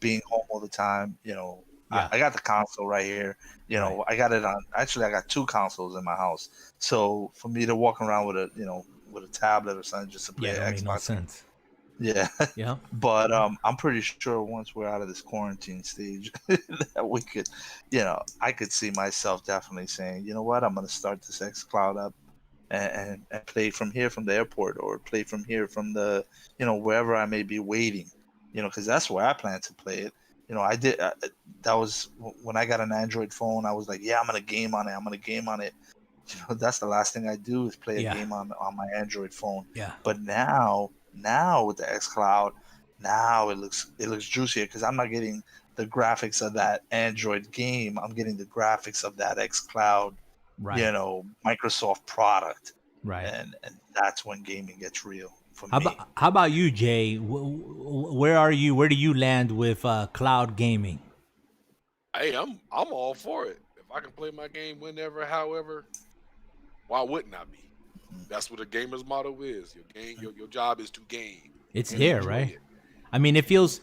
Being home all the time, you know. Yeah. I got the console right here. You know, I got it on. Actually, I got two consoles in my house. So for me to walk around with a tablet or something just to play that Xbox, makes no sense. Yeah. Yeah. But I'm pretty sure once we're out of this quarantine stage that we could, you know, I could see myself definitely saying, you know what, I'm going to start this xCloud up and play from here from the airport, or play from here from the, you know, wherever I may be waiting, you know, because that's where I plan to play it. You know, I did, that was when I got an Android phone, I was like, yeah, I'm going to game on it. You know, that's the last thing I do is play a game on my Android phone. Yeah. But now with the xCloud, now it looks juicier, because I'm not getting the graphics of that Android game. I'm getting the graphics of that xCloud, Right. you know, Microsoft product. Right. And that's when gaming gets real for How me. about you, Jay? Where are you? Where do you land with cloud gaming? Hey, I'm all for it. If I can play my game whenever, however, why wouldn't I be? That's what a gamer's motto is. Your job is to game. It's and there, enjoy right? it. I mean, it feels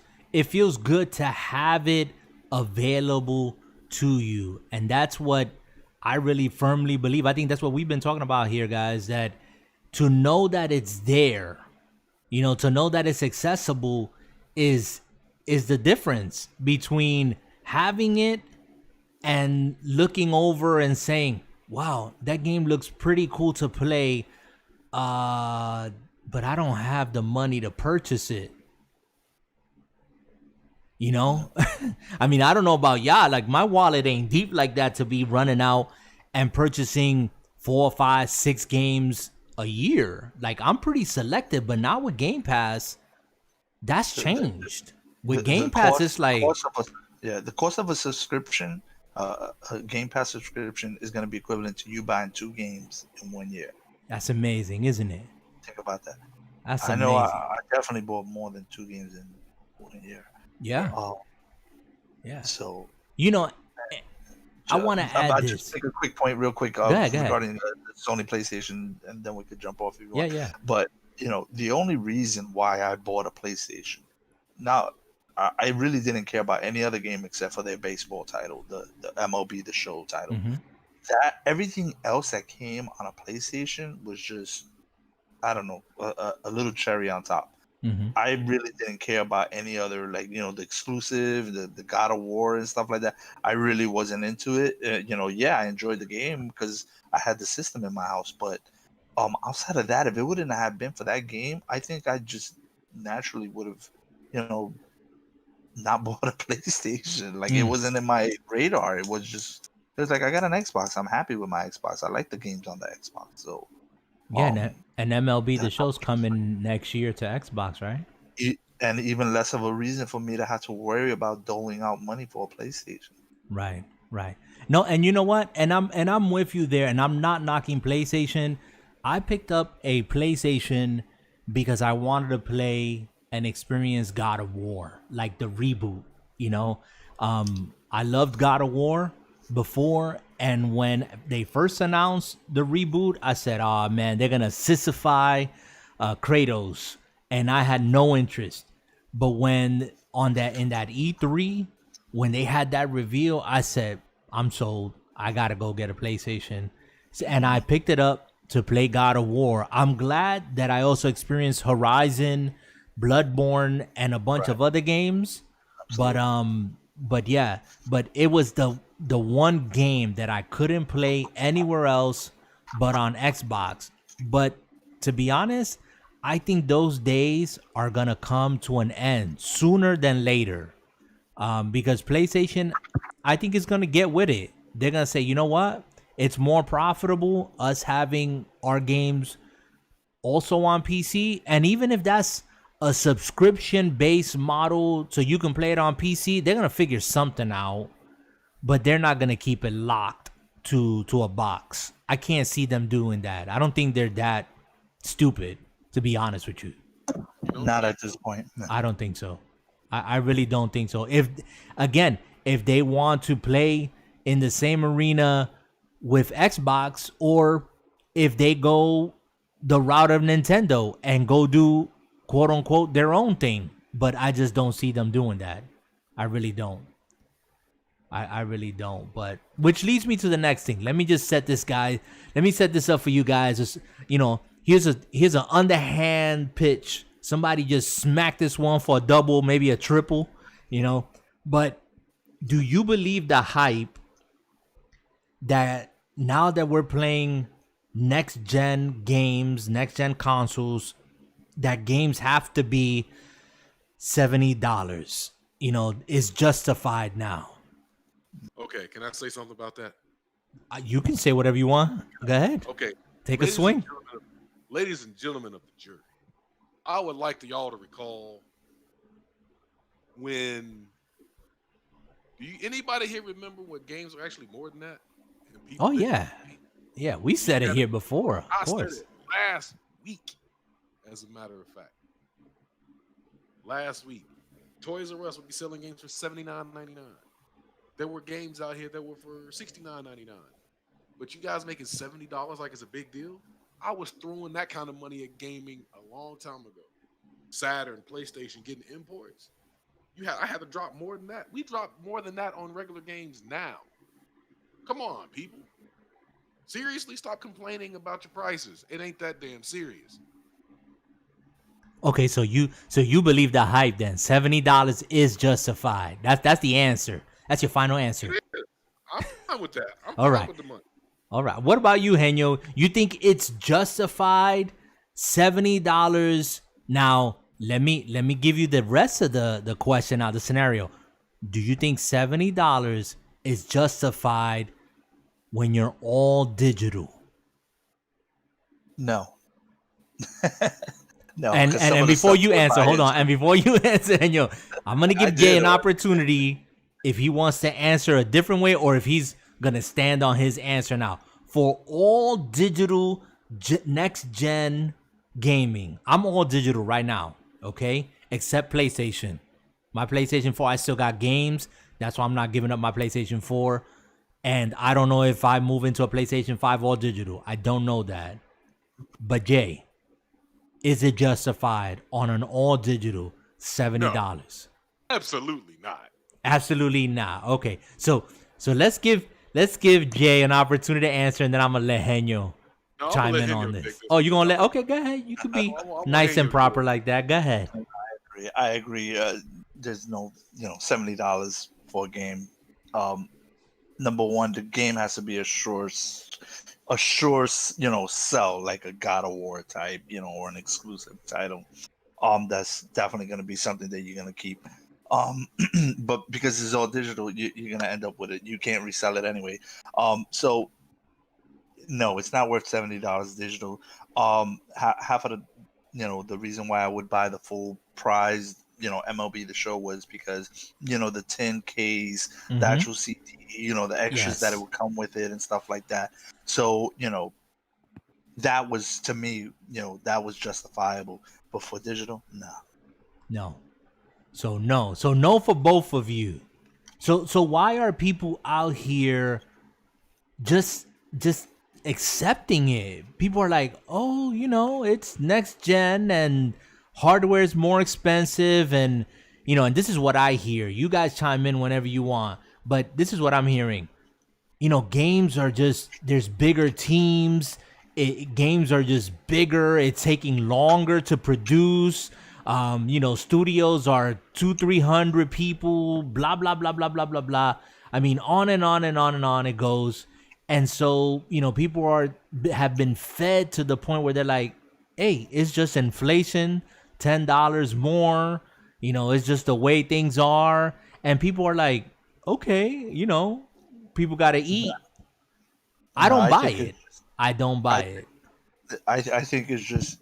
good to have it available to you, and that's what I really firmly believe. I think that's what we've been talking about here, guys. That to know that it's there, you know, to know that it's accessible is the difference between having it and looking over and saying, wow, that game looks pretty cool to play, but I don't have the money to purchase it. You know, I mean, I don't know about y'all. Like my wallet ain't deep like that to be running out and purchasing 4, 5, 6 games a year. Like I'm pretty selective, but now with Game Pass, that's changed. With Game Pass, it's like the cost of a subscription, a Game Pass subscription is going to be equivalent to you buying 2 games in 1 year. That's amazing, isn't it? Think about that. That's I amazing. know I definitely bought more than 2 games in 1 year. Yeah. Yeah. So you know, I want to add this. Just make a quick point, real quick, go ahead. regarding the Sony PlayStation, and then we could jump off if you want. Yeah. But the only reason why I bought a PlayStation, now I really didn't care about any other game except for their baseball title, the MLB The Show title. Mm-hmm. That everything else that came on a PlayStation was just, I don't know, a little cherry on top. Mm-hmm. I really didn't care about any other, like, the exclusive, the God of War and stuff like that. I really wasn't into it. I enjoyed the game because I had the system in my house. But outside of that, if it wouldn't have been for that game, I think I just naturally would have, not bought a PlayStation. Like it wasn't in my radar. It was like, I got an Xbox. I'm happy with my Xbox. I like the games on the Xbox. So yeah, and MLB The Show's coming next year to Xbox, right? And even less of a reason for me to have to worry about doling out money for a PlayStation. Right. No, and you know what? And I'm with you there. And I'm not knocking PlayStation. I picked up a PlayStation because I wanted to play and experience God of War, like the reboot. I loved God of War before, and when they first announced the reboot, I said, "Oh man, they're gonna sissify Kratos," and I had no interest. But when in that E3, when they had that reveal, I said, "I'm sold. I gotta go get a PlayStation," and I picked it up to play God of War. I'm glad that I also experienced Horizon, Bloodborne, and a bunch of other games. Absolutely. But it was the one game that I couldn't play anywhere else but on Xbox. But to be honest, I think those days are gonna come to an end sooner than later, because PlayStation, I think, is gonna get with it. They're gonna say, you know what? It's more profitable us having our games also on PC, and even if that's a subscription-based model so you can play it on PC, they're gonna figure something out, but they're not gonna keep it locked to a box. I can't see them doing that. I don't think they're that stupid, to be honest with you. Not at this point. No. I don't think so. I really don't think so. If they want to play in the same arena with Xbox, or if they go the route of Nintendo and go do quote unquote their own thing, but I just don't see them doing that. I really don't. I really don't. But which leads me to the next thing. Let me set this up for you guys. Just, here's an underhand pitch. Somebody just smacked this one for a double, maybe a triple, But do you believe the hype that now that we're playing next gen games, next gen consoles, that games have to be $70, is justified now? Okay, can I say something about that? You can say whatever you want. Go ahead. Okay. Take a swing. Ladies and gentlemen of the jury, I would like y'all to recall when... anybody here remember what games were actually more than that? Oh, yeah. Yeah, we said it here before, of course. Said it last week, as a matter of fact. Last week, Toys R Us would be selling games for $79.99. There were games out here that were for $69.99. But you guys making $70 like it's a big deal? I was throwing that kind of money at gaming a long time ago. Saturn, PlayStation, getting imports. I had to drop more than that. We drop more than that on regular games now. Come on, people. Seriously, stop complaining about your prices. It ain't that damn serious. Okay, so you believe the hype then? $70 is justified. That's the answer. That's your final answer. It is. I'm fine with that. I'm All fine right. with the money. All right. What about you, Henyo? You think it's justified $70? Now, let me give you the rest of the question now, the scenario. Do you think $70 is justified when you're all digital? No. No. And before you answer, hold on. And before you answer, and I'm gonna give Jay an opportunity if he wants to answer a different way or if he's gonna stand on his answer now. For all digital next gen gaming, I'm all digital right now, okay? Except PlayStation. My PlayStation 4, I still got games. That's why I'm not giving up my PlayStation 4. And I don't know if I move into a PlayStation 5 all digital. I don't know that. But Jay, is it justified on an all digital $70? No, absolutely not. Absolutely not. Okay. So let's give Jay an opportunity to answer, and then I'm gonna let Henyo chime in on this. Oh, you gonna let? Okay, go ahead. You could be nice and proper like that. Go ahead. I agree. There's no, $70 for a game. Number one, the game has to be a sure, sell, like a God of War type, or an exclusive title. That's definitely going to be something that you're going to keep. But because it's all digital, you're going to end up with it. You can't resell it anyway. So no, it's not worth $70 digital. Half of the reason why I would buy the full prize, MLB The Show was because, the 10Ks, the actual CD, the extras that it would come with it and stuff like that. So, that was, to me, that was justifiable. But for digital, no. So no for both of you. So why are people out here just accepting it? People are like, oh, it's next gen and hardware is more expensive, and and this is what I hear. You guys chime in whenever you want, but this is what I'm hearing. Games are there's bigger teams. Games are just bigger. It's taking longer to produce. Studios are 200-300 people. Blah blah blah blah blah blah blah. I mean, on and on and on and on it goes. And so people have been fed to the point where they're like, hey, it's just inflation. $10 more, it's just the way things are. And people are like, okay, people got to eat. I don't buy it. I don't buy it. I think it's just,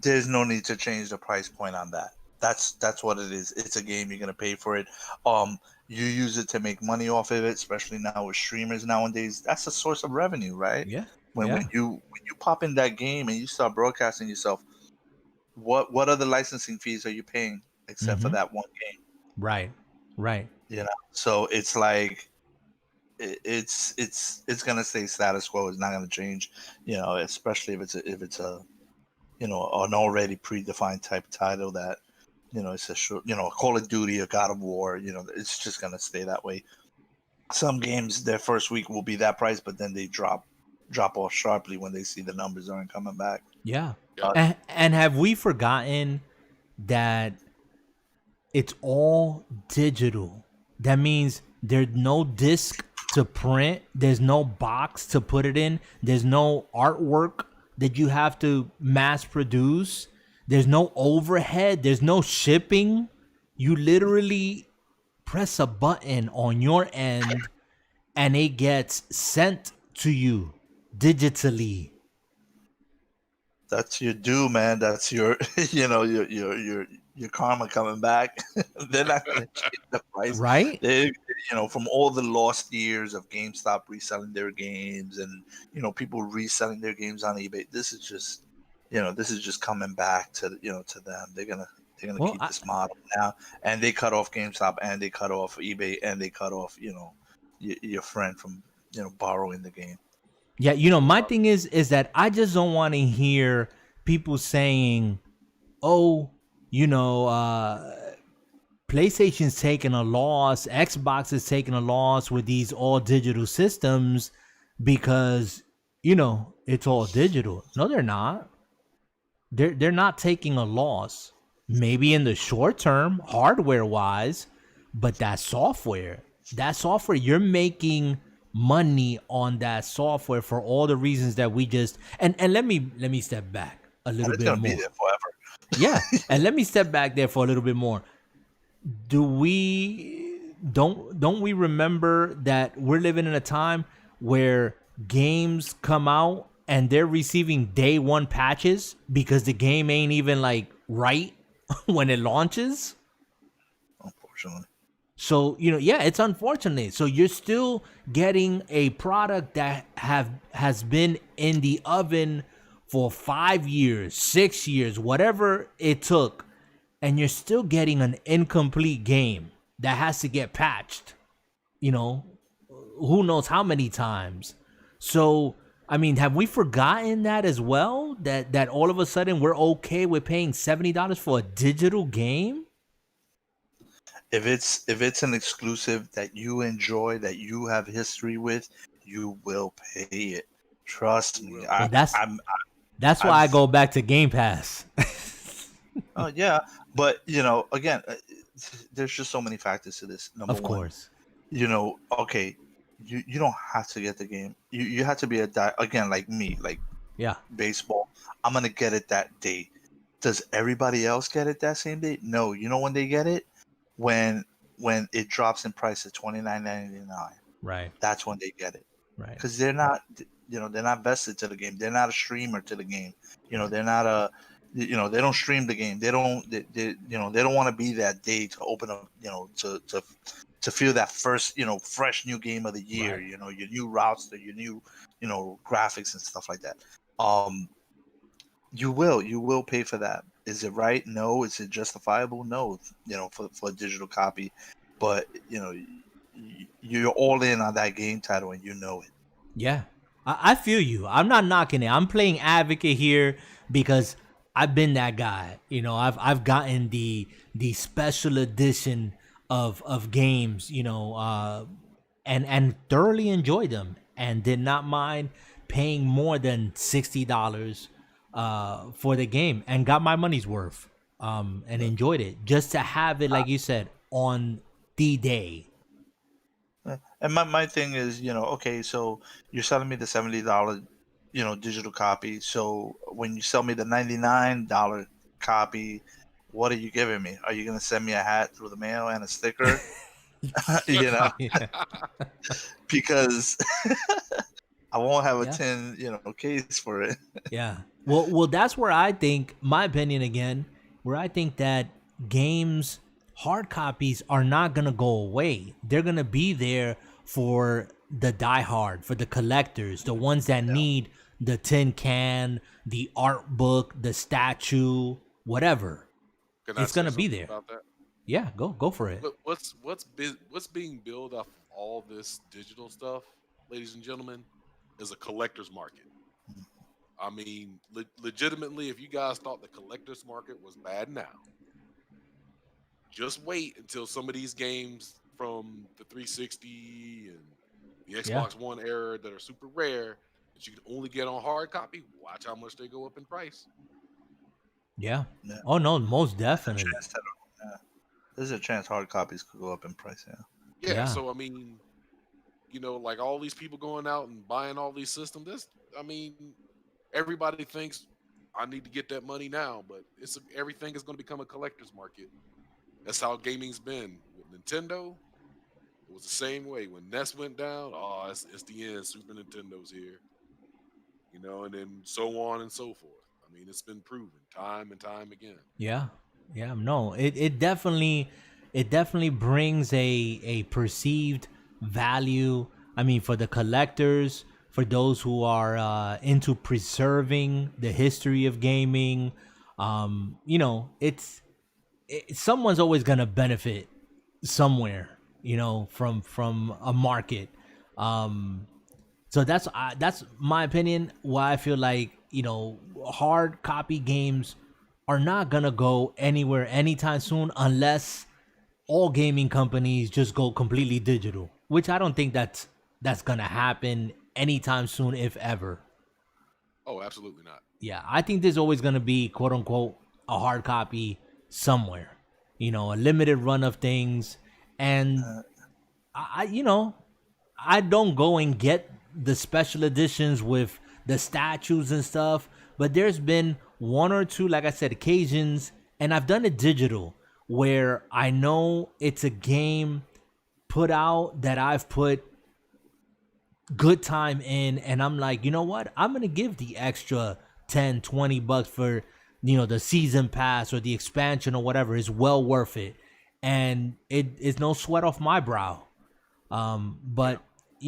there's no need to change the price point on that. That's what it is. It's a game. You're going to pay for it. You use it to make money off of it, especially now with streamers nowadays. That's a source of revenue, right? Yeah. When you pop in that game and you start broadcasting yourself, what other licensing fees are you paying except for that one game? Right. So it's like it's gonna stay status quo. It's not gonna change. Especially if it's a an already predefined type title that it's a short, Call of Duty or God of War. It's just gonna stay that way. Some games, their first week will be that price, but then they drop off sharply when they see the numbers aren't coming back. Yeah. And have we forgotten that it's all digital? That means there's no disc to print. There's no box to put it in. There's no artwork that you have to mass produce. There's no overhead. There's no shipping. You literally press a button on your end and it gets sent to you digitally. That's your due, man. That's your, your karma coming back. They're not going to change the price, right? From all the lost years of GameStop reselling their games and people reselling their games on eBay. This is just coming back to to them. They're gonna keep this model now, and they cut off GameStop and they cut off eBay and they cut off your friend from borrowing the game. Yeah, my thing is that I just don't want to hear people saying, oh, PlayStation's taking a loss, Xbox is taking a loss with these all digital systems because, it's all digital. No, they're not. They're not taking a loss. Maybe in the short term, hardware wise, but that software, you're making money on that software for all the reasons that we just and let me step back a little bit more. It's gonna be there forever. Yeah, and let me step back there for a little bit more. Don't we remember that we're living in a time where games come out and they're receiving day one patches because the game ain't even like right when it launches? Unfortunately. So, yeah, it's unfortunate. So you're still getting a product that has been in the oven for 5 years, 6 years, whatever it took, and you're still getting an incomplete game that has to get patched, who knows how many times. So, I mean, have we forgotten that as well? That all of a sudden we're okay with paying $70 for a digital game? If it's an exclusive that you enjoy, that you have history with, you will pay it. Trust me. Well, that's why I go back to Game Pass. Oh yeah, but again, there's just so many factors to this. Number of one, course. Okay, you don't have to get the game. You have to be again, like me, like Yeah. baseball. I'm gonna get it that day. Does everybody else get it that same day? No. You know when they get it? When it drops in price to $29.99. Right. That's when they get it. Right. Because they're not vested to the game. They're not a streamer to the game. They're not they don't stream the game. They don't want to be that day to open up, to feel that first, fresh new game of the year, Right. Your new roster, your new, graphics and stuff like that. You will pay for that. Is it right? No. Is it justifiable? No. For a digital copy, but you're all in on that game title and you know it. Yeah, I feel you. I'm not knocking it. I'm playing advocate here because I've been that guy. I've gotten the special edition of games, and thoroughly enjoyed them and did not mind paying more than $60 for the game and got my money's worth, and enjoyed it just to have it, like you said, on the day. And my thing is, okay, so you're selling me the $70, digital copy. So when you sell me the $99 copy, what are you giving me? Are you gonna send me a hat through the mail and a sticker? Yeah. Because I won't have a Yeah. tin, case for it. Yeah. Well, that's where I think, my opinion again, where I think that games hard copies are not gonna go away. They're gonna be there for the diehard, for the collectors, the ones that need the tin can, the art book, the statue, whatever. It's gonna be there. About that? Yeah, go for it. What's being built off of all this digital stuff, ladies and gentlemen, is a collector's market. I mean, legitimately, if you guys thought the collector's market was bad now, just wait until some of these games from the 360 and the Xbox One era that are super rare that you can only get on hard copy. Watch how much they go up in price. Yeah. Oh no, most definitely. There's a chance hard copies could go up in price. Yeah. So I mean, like all these people going out and buying all these systems. Everybody thinks I need to get that money now, but everything is going to become a collector's market. That's how gaming's been. With Nintendo, it was the same way. When NES went down, it's the end. Super Nintendo's here. And then so on and so forth. I mean, it's been proven time and time again. Yeah. No, it definitely brings a perceived value. I mean, for the collectors, for those who are into preserving the history of gaming, someone's always gonna benefit somewhere, from a market. So that's my opinion. Why I feel like hard copy games are not gonna go anywhere anytime soon, unless all gaming companies just go completely digital, which I don't think that's gonna happen anytime soon, if ever. Oh, absolutely not. Yeah, I think there's always gonna be, quote unquote, a hard copy somewhere, a limited run of things. And I don't go and get the special editions with the statues and stuff, but there's been one or two, like I said, occasions, and I've done it digital, where I know it's a game put out that I've put good time in, and I'm like, you know what? I'm going to give the extra 10, $20 for, the season pass or the expansion or whatever. Is well worth it. And it is no sweat off my brow. But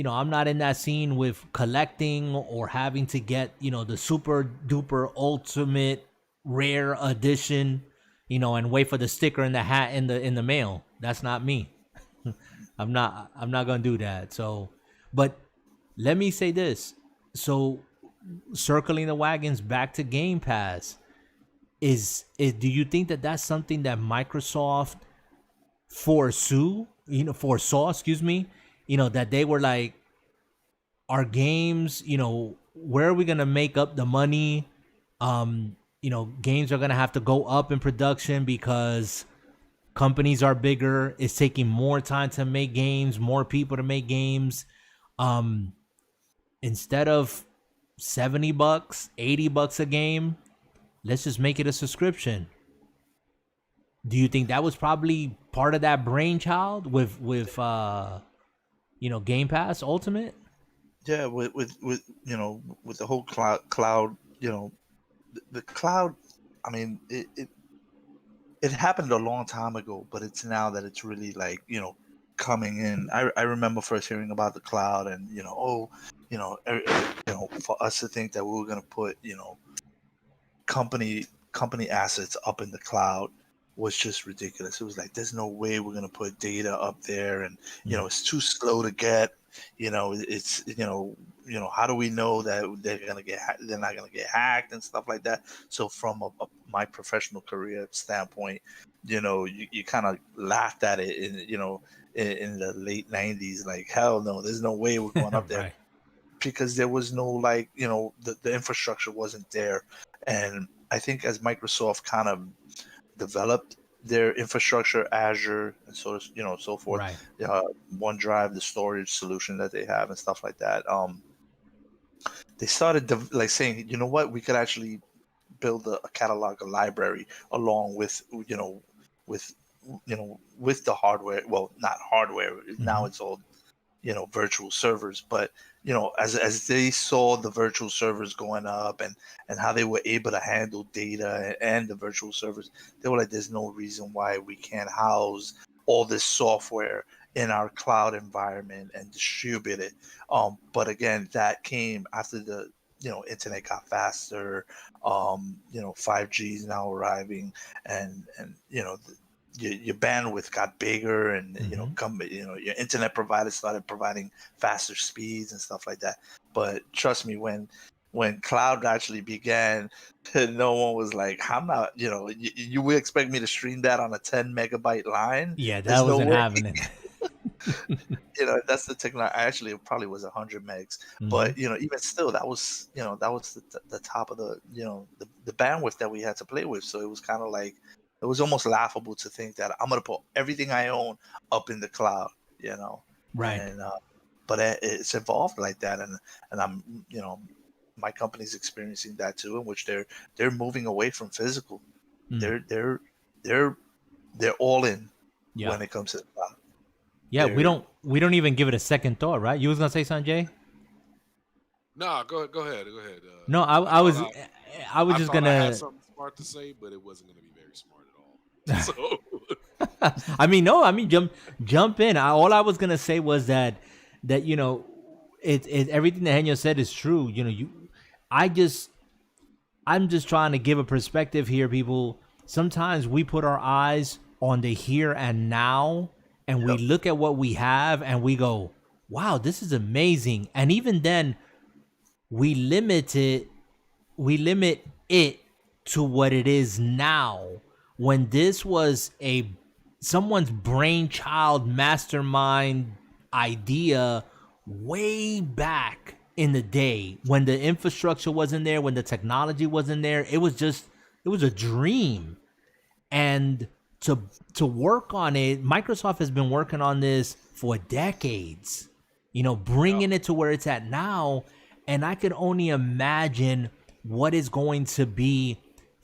I'm not in that scene with collecting or having to get, the super duper ultimate rare edition, and wait for the sticker in the hat in the mail. That's not me. I'm not gonna do that. So, but let me say this. So, circling the wagons back to Game Pass, is do you think that that's something that Microsoft foresaw, excuse me, that they were like, our games, where are we gonna make up the money? Games are gonna have to go up in production because companies are bigger. It's taking more time to make games, more people to make games. Instead of $70, $80 a game, let's just make it a subscription. Do you think that was probably part of that brainchild with Game Pass Ultimate? Yeah, with the whole cloud, the cloud. I mean, it happened a long time ago, but it's now that it's really like coming in. I remember first hearing about the cloud, and for us to think that we were gonna put company assets up in the cloud was just ridiculous. It was like, there's no way we're gonna put data up there, and it's too slow to get. It's how do we know that they're not gonna get hacked and stuff like that? So from my professional career standpoint, you kind of laughed at it in the late 90s, like, hell no, there's no way we're going up there. Right. Because there was no the infrastructure wasn't there. And I think as Microsoft kind of developed their infrastructure, Azure and so forth, Right. OneDrive, the storage solution that they have and stuff like that, they started saying, you know what, we could actually build a catalog, a library along with with the hardware. Well, not hardware. Mm-hmm. Now it's all virtual servers, but as they saw the virtual servers going up and how they were able to handle data and the virtual servers, they were like, there's no reason why we can't house all this software in our cloud environment and distribute it. But again, that came after the internet got faster. 5G is now arriving, and your bandwidth got bigger, and your internet provider started providing faster speeds and stuff like that. But trust me, when cloud actually began, no one was like, I'm not, you would expect me to stream that on a 10 megabyte line? Yeah, that wasn't happening. That's the technology. Actually, it probably was 100 megs, but even still, that was the top of the the bandwidth that we had to play with. So it was kind of like, it was almost laughable to think that I'm gonna put everything I own up in the cloud, Right. And but it's evolved like that, and I'm my company's experiencing that too, in which they're moving away from physical. They're all in when it comes to the cloud. Yeah, we don't even give it a second thought, right? You was gonna say something, Jay? Nah, go ahead. No, I was just gonna. I had something smart to say, but it wasn't gonna be very smart at all. So, I mean, jump in. All I was gonna say was that it everything that Henyo said is true. I'm just trying to give a perspective here, people. Sometimes we put our eyes on the here and now, and we look at what we have and we go, wow, this is amazing. And even then, we limit it to what it is now. When this was someone's brainchild, mastermind idea way back in the day, when the infrastructure wasn't there, when the technology wasn't there, it was a dream. And to work on it, Microsoft has been working on this for decades, bringing it to where it's at now. And I could only imagine what is going to be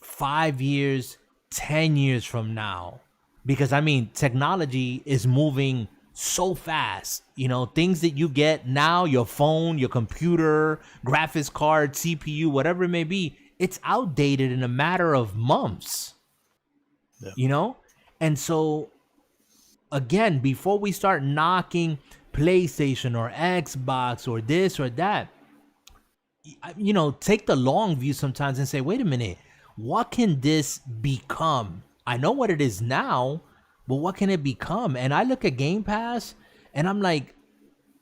5 years, 10 years from now? Because I mean, technology is moving so fast. You know, things that you get now, your phone, your computer, graphics card, CPU, whatever it may be, it's outdated in a matter of months. Yeah. You know? And so again, before we start knocking PlayStation or Xbox or this or that, you know, take the long view sometimes and say, wait a minute, what can this become? I know what it is now, but what can it become? And I look at Game Pass and I'm like,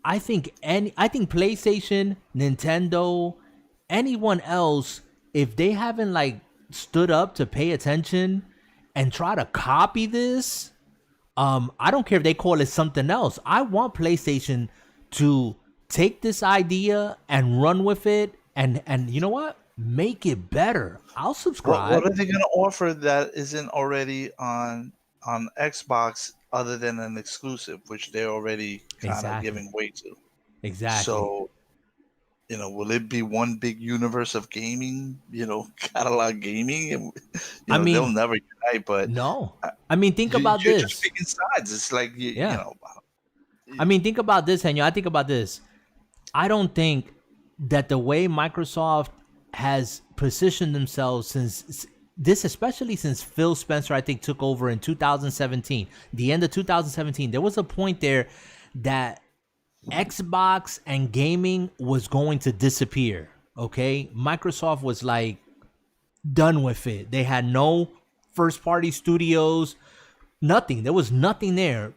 I think PlayStation, Nintendo, anyone else, if they haven't like stood up to pay attention and try to copy this, I don't care if they call it something else. I want PlayStation to take this idea and run with it, and you know what? Make it better. I'll subscribe. What are they going to offer that isn't already on Xbox other than an exclusive, which they're already kind of giving way to? Exactly. So, you know, will it be one big universe of gaming? You know, catalog gaming. And, I mean, they'll never unite. But no, I mean, think about you're this. Just picking sides. It's like you know. I mean, think about this, Henyo. I think about this. I don't think that the way Microsoft has positioned themselves since this, especially since Phil Spencer, I think, took over in 2017, the end of 2017, there was a point there that Xbox and gaming was going to disappear. Okay. Microsoft was like done with it. They had no first party studios, nothing. There was nothing there.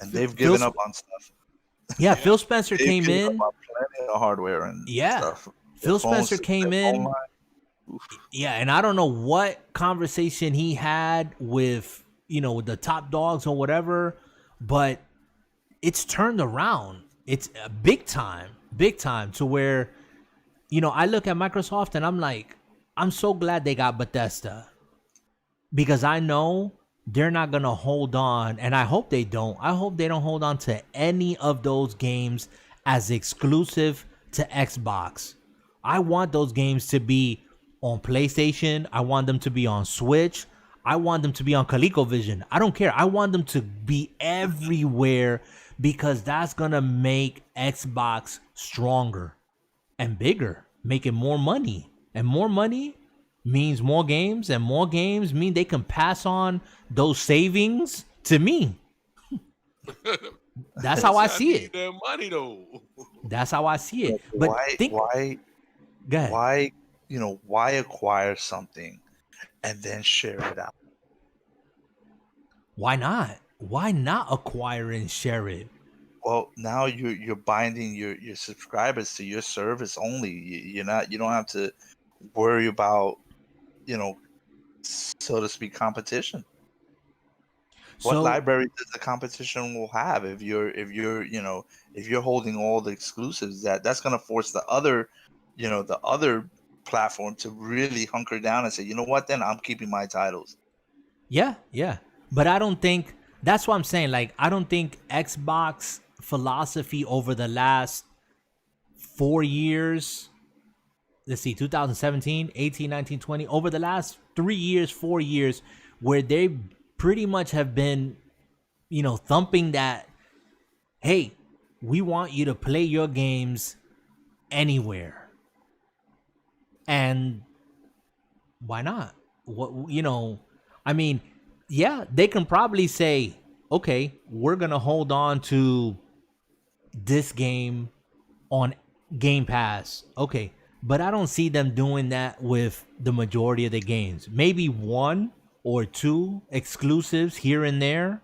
And they've given up on stuff. Yeah, Phil Spencer came in. Plenty of hardware and stuff. Phil Spencer came in. Yeah, and I don't know what conversation he had with, you know, with the top dogs or whatever, but it's turned around. It's big time to where, you know, I look at Microsoft and I'm like, I'm so glad they got Bethesda, because I know they're not going to hold on, and I hope they don't. I hope they don't hold on to any of those games as exclusive to Xbox. I want those games to be on PlayStation. I want them to be on Switch. I want them to be on ColecoVision. I don't care. I want them to be everywhere, because that's going to make Xbox stronger and bigger, make it more money. And more money means more games, and more games mean they can pass on those savings to me. That's how I see it. Their money though. That's how I see it. But why why acquire something and then share it out? Why not? Why not acquire and share it? Well, now you're binding your subscribers to your service only. You don't have to worry about, you know, so to speak, competition. What library does the competition will have if you're holding all the exclusives? That's going to force the other platform to really hunker down and say, you know what, then I'm keeping my titles. Yeah. But I don't think, that's what I'm saying. Like, I don't think Xbox philosophy over the last 4 years, let's see, 2017, 18, 19, 20, over the last 3 years, 4 years, where they pretty much have been, you know, thumping that, hey, we want you to play your games anywhere. And why not? What, you know, I mean, yeah, they can probably say, okay, we're going to hold on to this game on Game Pass. Okay. But I don't see them doing that with the majority of the games. Maybe 1 or 2 exclusives here and there.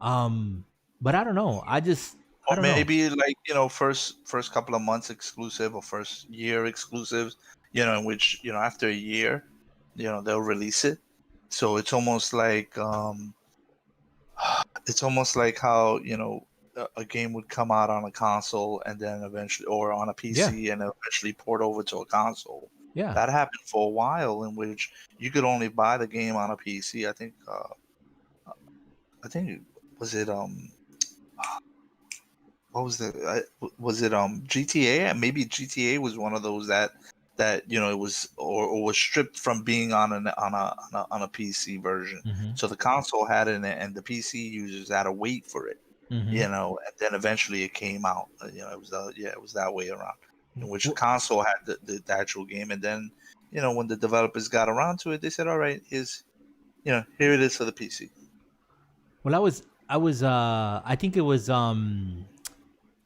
But I don't know. I don't know. Maybe like, you know, first couple of months exclusive or first year exclusives, you know, in which, you know, after a year, you know, they'll release it. So it's almost like how, you know, a game would come out on a console and then eventually, or on a PC and eventually port over to a console. Yeah, that happened for a while, in which you could only buy the game on a PC. I think was it what was it GTA? Maybe GTA was one of those that that it was or was stripped from being on a PC version. Mm-hmm. So the console had it, and the PC users had to wait for it. Mm-hmm. And then eventually it came out. It was it was that way around, in which the Well, console had the actual game, and then when the developers got around to it, they said, "All right, here it is for the PC." well, I think it was I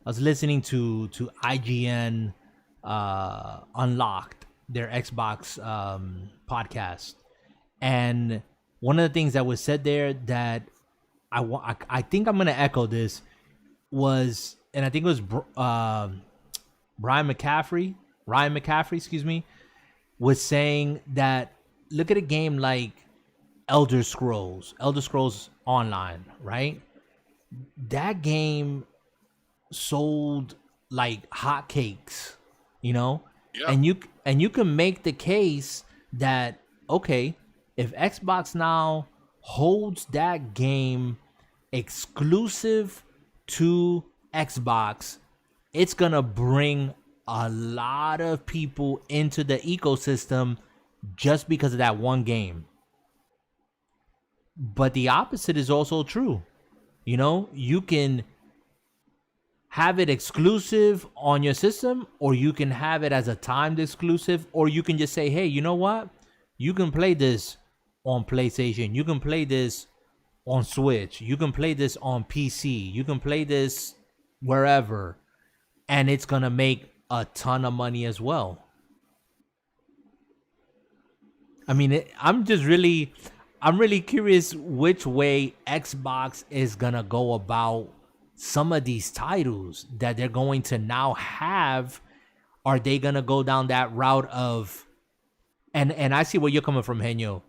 was listening to IGN Unlocked, their Xbox podcast, and one of the things that was said there that I think I'm gonna echo this was, and I think it was Ryan McCaffrey, excuse me, was saying that look at a game like Elder Scrolls Online, right? That game sold like hotcakes, you know, Yeah. and you can make the case that okay, if Xbox now holds that game exclusive to Xbox, it's gonna bring a lot of people into the ecosystem just because of that one game. But the opposite is also true. You can have it exclusive on your system, or you can have it as a timed exclusive, or you can just say, hey, you know what? You can play this on PlayStation. You can play this on Switch. You can play this on PC. You can play this wherever. And it's going to make a ton of money as well. I mean, I'm really curious which way Xbox is going to go about some of these titles that they're going to now have. Are they going to go down that route of, and I see where you're coming from, Henyo.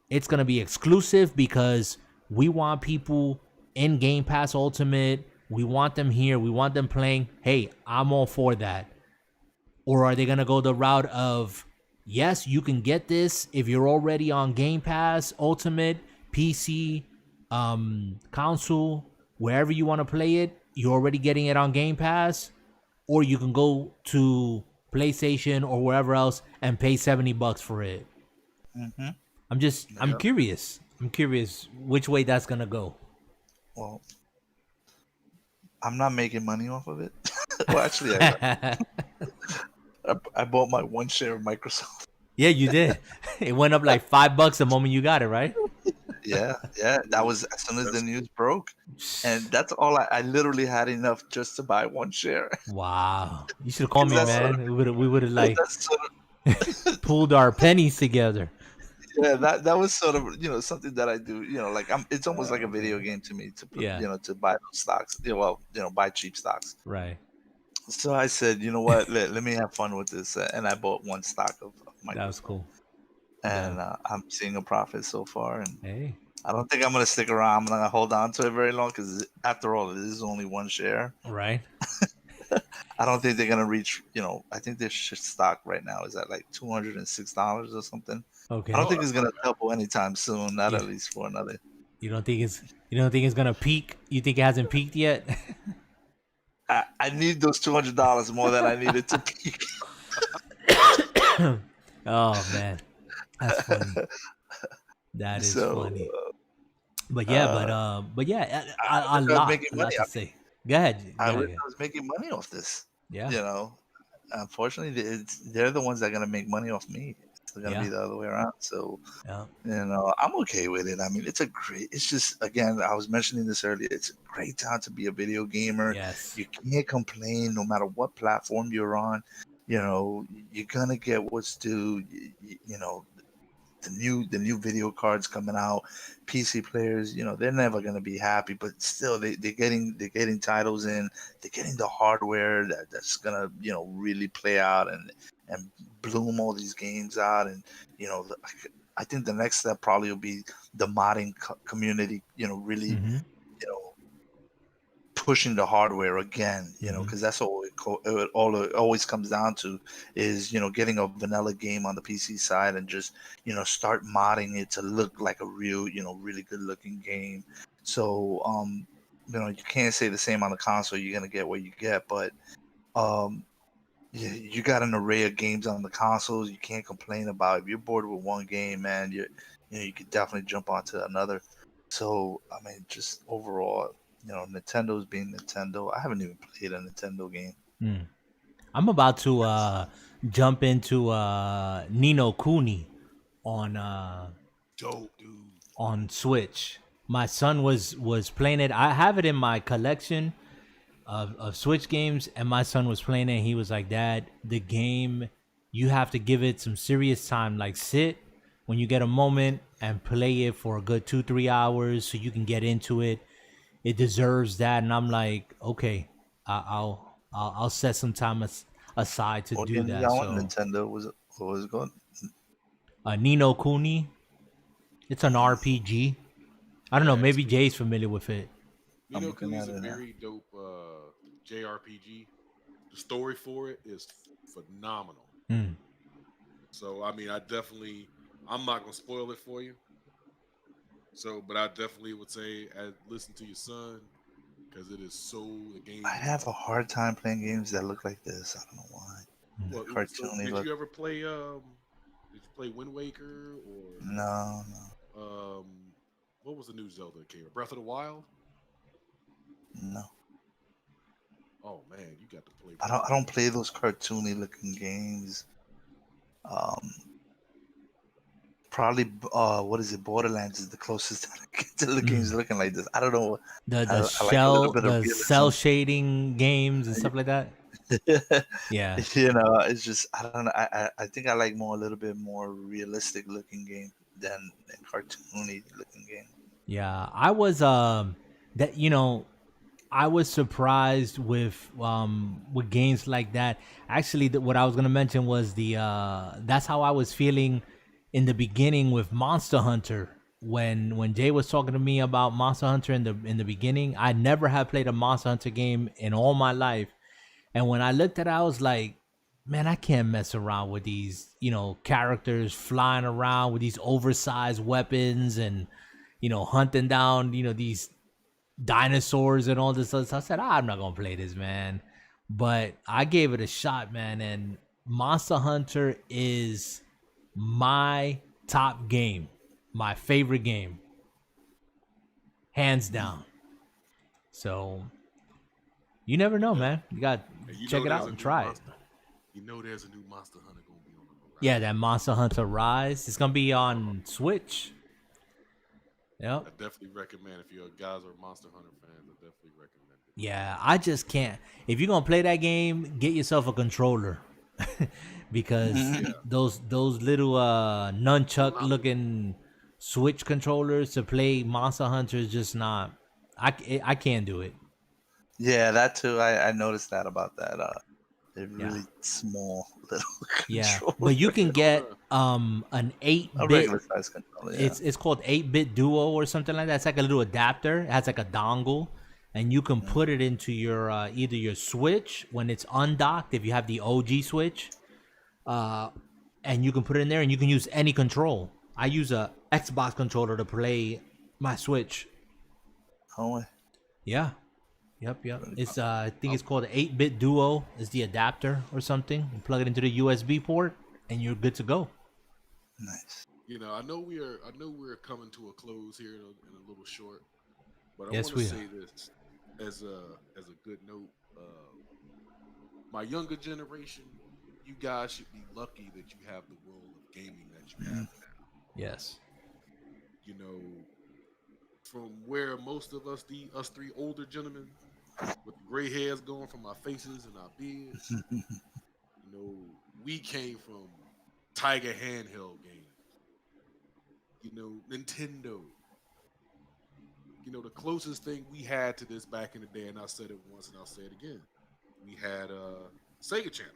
It's going to be exclusive because we want people in Game Pass Ultimate. We want them here. We want them playing. Hey, I'm all for that. Or are they going to go the route of, yes, you can get this if you're already on Game Pass Ultimate, PC, console, wherever you want to play it, you're already getting it on Game Pass, or you can go to PlayStation or wherever else and pay $70 for it. Mm-hmm. I'm curious. I'm curious which way that's gonna go. Well, I'm not making money off of it. Well, actually, I bought my one share of Microsoft. Yeah, you did. It went up like $5 the moment you got it, right? Yeah. That was as soon as the news broke, and that's all. I literally had enough just to buy one share. Wow, you should have called me, man. We would have like Sort of, pulled our pennies together. yeah, that was sort of something that I do. Like it's almost like a video game to me to put, Yeah. to buy those stocks. Buy cheap stocks. Right. So I said, you know what, let me have fun with this, and I bought one stock of Microsoft. That was cool. And I'm seeing a profit so far, and Hey. I don't think I'm gonna stick around. I'm gonna hold on to it very long because after all, it is only one share. Right. I don't think they're gonna reach. I think their stock right now is at like $206 or something. Okay. I don't think it's gonna double anytime soon. Not at least for another. You don't think it's gonna peak? You think it hasn't peaked yet? I need those $200 more than I needed to peak. Oh man, that's funny. That is funny. But yeah, but yeah, a lot to say. Go ahead. I was making money off this. Yeah. Unfortunately, they're the ones that are gonna make money off me. It's gonna be the other way around. So, I'm okay with it. I mean, it's just, again, I was mentioning this earlier. It's a great time to be a video gamer. Yes. You can't complain no matter what platform you're on. You're gonna get what's due. The new video cards coming out, PC players, they're never gonna be happy, but still they're getting titles in, they're getting the hardware that's gonna really play out and bloom all these games out, and I think the next step probably will be the modding community, really pushing the hardware again, because that's all it always comes down to is, getting a vanilla game on the PC side and just, start modding it to look like a real, really good looking game. So, you can't say the same on the console. You're going to get what you get, but, you got an array of games on the consoles. You can't complain about if you're bored with one game, man. You could definitely jump onto another. So I mean, just overall, Nintendo's being Nintendo. I haven't even played a Nintendo game. I'm about to jump into Nino Kuni on Dope, dude. on Switch. My son was playing it. I have it in my collection of Switch games, and my son was playing it. And he was like, "Dad, the game, you have to give it some serious time. Like, sit when you get a moment and play it for a good 2-3 hours so you can get into it. It deserves that." And I'm like, "Okay, I'll set some time aside to do that." So Nintendo was it good? Nino Kuni, it's an RPG. I don't know. Maybe Jay's familiar with it. Nino Kuni is a very dope JRPG. The story for it is phenomenal. So, I mean, I'm not going to spoil it for you. So, but I definitely would say, listen to your son, because it is the game. I have a hard time playing games that look like this. I don't know why. Well, Cartoony. Did you ever play, did you play Wind Waker or? No. What was the new Zelda that came? Breath of the Wild? No. Oh man, you got to play. I don't play those cartoony looking games. Probably what is it? Borderlands is the closest that I get to the games looking like this. I don't know. The cell shading games and stuff like that. Yeah. It's just I don't know. I think I like a little bit more realistic looking game than cartoony looking game. Yeah, I was I was surprised with games like that. Actually, what I was gonna mention was that's how I was feeling in the beginning with Monster Hunter. When Jay was talking to me about Monster Hunter in the beginning, I never had played a Monster Hunter game in all my life, and when I looked at it, I was like, man, I can't mess around with these, characters flying around with these oversized weapons and, hunting down, these dinosaurs and all this stuff. So I said, I'm not going to play this, man. But I gave it a shot, man. And Monster Hunter is my top game, my favorite game, hands down. So you never know, man. You got to check it out and try it. There's a new Monster Hunter going to be on the horizon. Yeah, that Monster Hunter Rise. It's going to be on Switch. Yeah. I definitely recommend, if you guys are Monster Hunter fans, I definitely recommend it. Yeah, I just can't. If you're going to play that game, get yourself a controller. Because those little nunchuck looking Switch controllers to play Monster Hunter is just not. I can't do it. Yeah, that too. I noticed that about that. They're really small little controllers. But you can get an 8-bit regular size controller. Yeah. It's called 8-bit Duo or something like that. It's like a little adapter. It has like a dongle, and you can put it into your either your Switch when it's undocked if you have the OG Switch, and you can put it in there and you can use any control. I use a Xbox controller to play my Switch. Oh. Yeah. Yep. It's I think it's called 8-bit Duo. Is the adapter or something? You plug it into the USB port, and you're good to go. Nice. I know we're coming to a close here in a little short, but I Yes, want to say this as a good note. My younger generation, you guys should be lucky that you have the world of gaming that you have now. Yes. From where most of us three older gentlemen with the gray hairs going from our faces and our beards, we came from Tiger handheld games, Nintendo. The closest thing we had to this back in the day, and I said it once and I'll say it again, we had Sega Channel.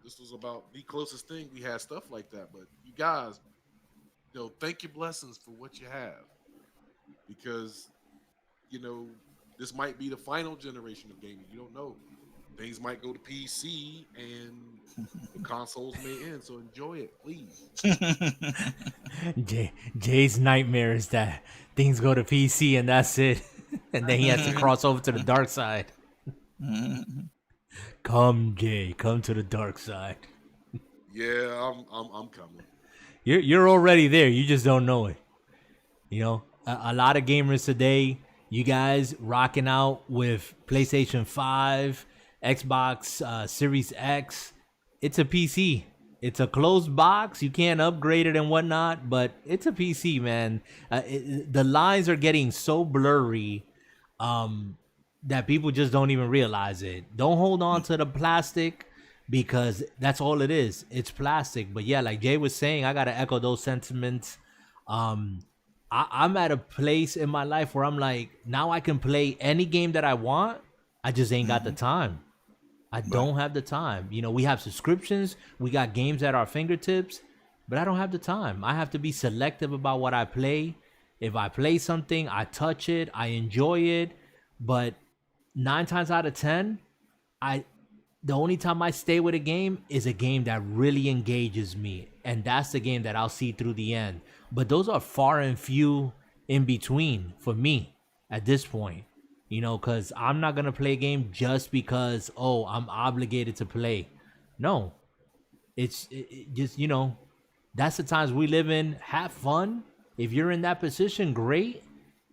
This was about the closest thing. We had stuff like that, but you guys, thank your blessings for what you have. Because, this might be the final generation of gaming. You don't know. Things might go to PC and the consoles may end. So enjoy it, please. Jay's nightmare is that things go to PC and that's it. And then he has to cross over to the dark side. Come, Jay. Come to the dark side. Yeah, I'm coming. You're already there. You just don't know it. You know, a lot of gamers today, you guys rocking out with PlayStation 5, Xbox Series X. It's a PC. It's a closed box. You can't upgrade it and whatnot, but it's a PC, man. The lines are getting so blurry that people just don't even realize it. Don't hold on to the plastic because that's all it is. It's plastic. But yeah, like Jay was saying, I gotta echo those sentiments. I'm at a place in my life where I'm like, now I can play any game that I want. I just ain't got the time. I don't have the time. You know, we have subscriptions, we got games at our fingertips, but I don't have the time. I have to be selective about what I play. If I play something, I touch it, I enjoy it, but 9 times out of 10, the only time I stay with a game is a game that really engages me, and that's the game that I'll see through the end. But those are far and few in between for me at this point, you know, because I'm not going to play a game just because, oh, I'm obligated to play. No, it's just, you know, that's the times we live in. Have fun. If you're in that position, great.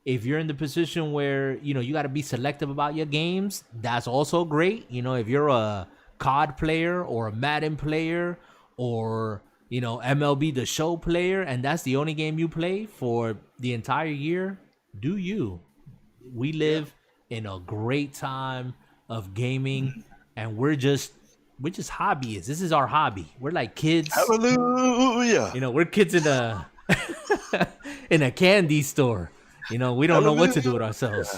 If you're in the position where, you know, you got to be selective about your games, that's also great. You know, if you're a COD player or a Madden player or, you know, MLB The Show player, and that's the only game you play for the entire year, do you. We live in a great time of gaming, and we're just hobbyists. This is our hobby. We're like kids. Hallelujah. You know, we're kids in a in a candy store. You know, we don't know what to do with ourselves.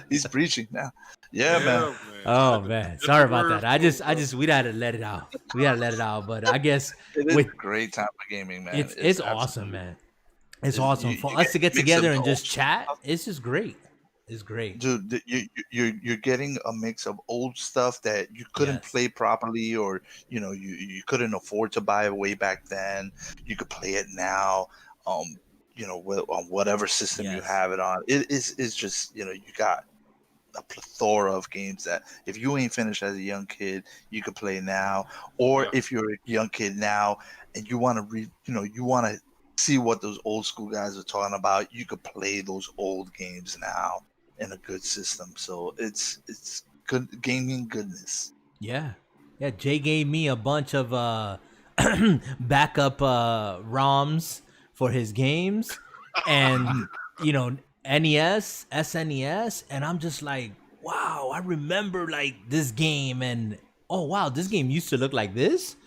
He's preaching now. Yeah, man. Oh man, sorry about that. I just we had to let it out. We had to let it out. But I guess it is a great time for gaming, man. It's awesome, man. It's awesome for us to get together and just chat. It's just great. It's great, dude. You're getting a mix of old stuff that you couldn't play properly, or you know you couldn't afford to buy way back then. You could play it now. You know, on whatever system you have it on. It's just, you know, you got a plethora of games that if you ain't finished as a young kid, you could play now. Or if you're a young kid now and you want to you want to see what those old school guys are talking about, you could play those old games now in a good system. So it's good gaming goodness. Yeah. Jay gave me a bunch of backup ROMs for his games, and you know, NES, SNES, and I'm just like, wow, I remember like this game, and oh wow, this game used to look like this.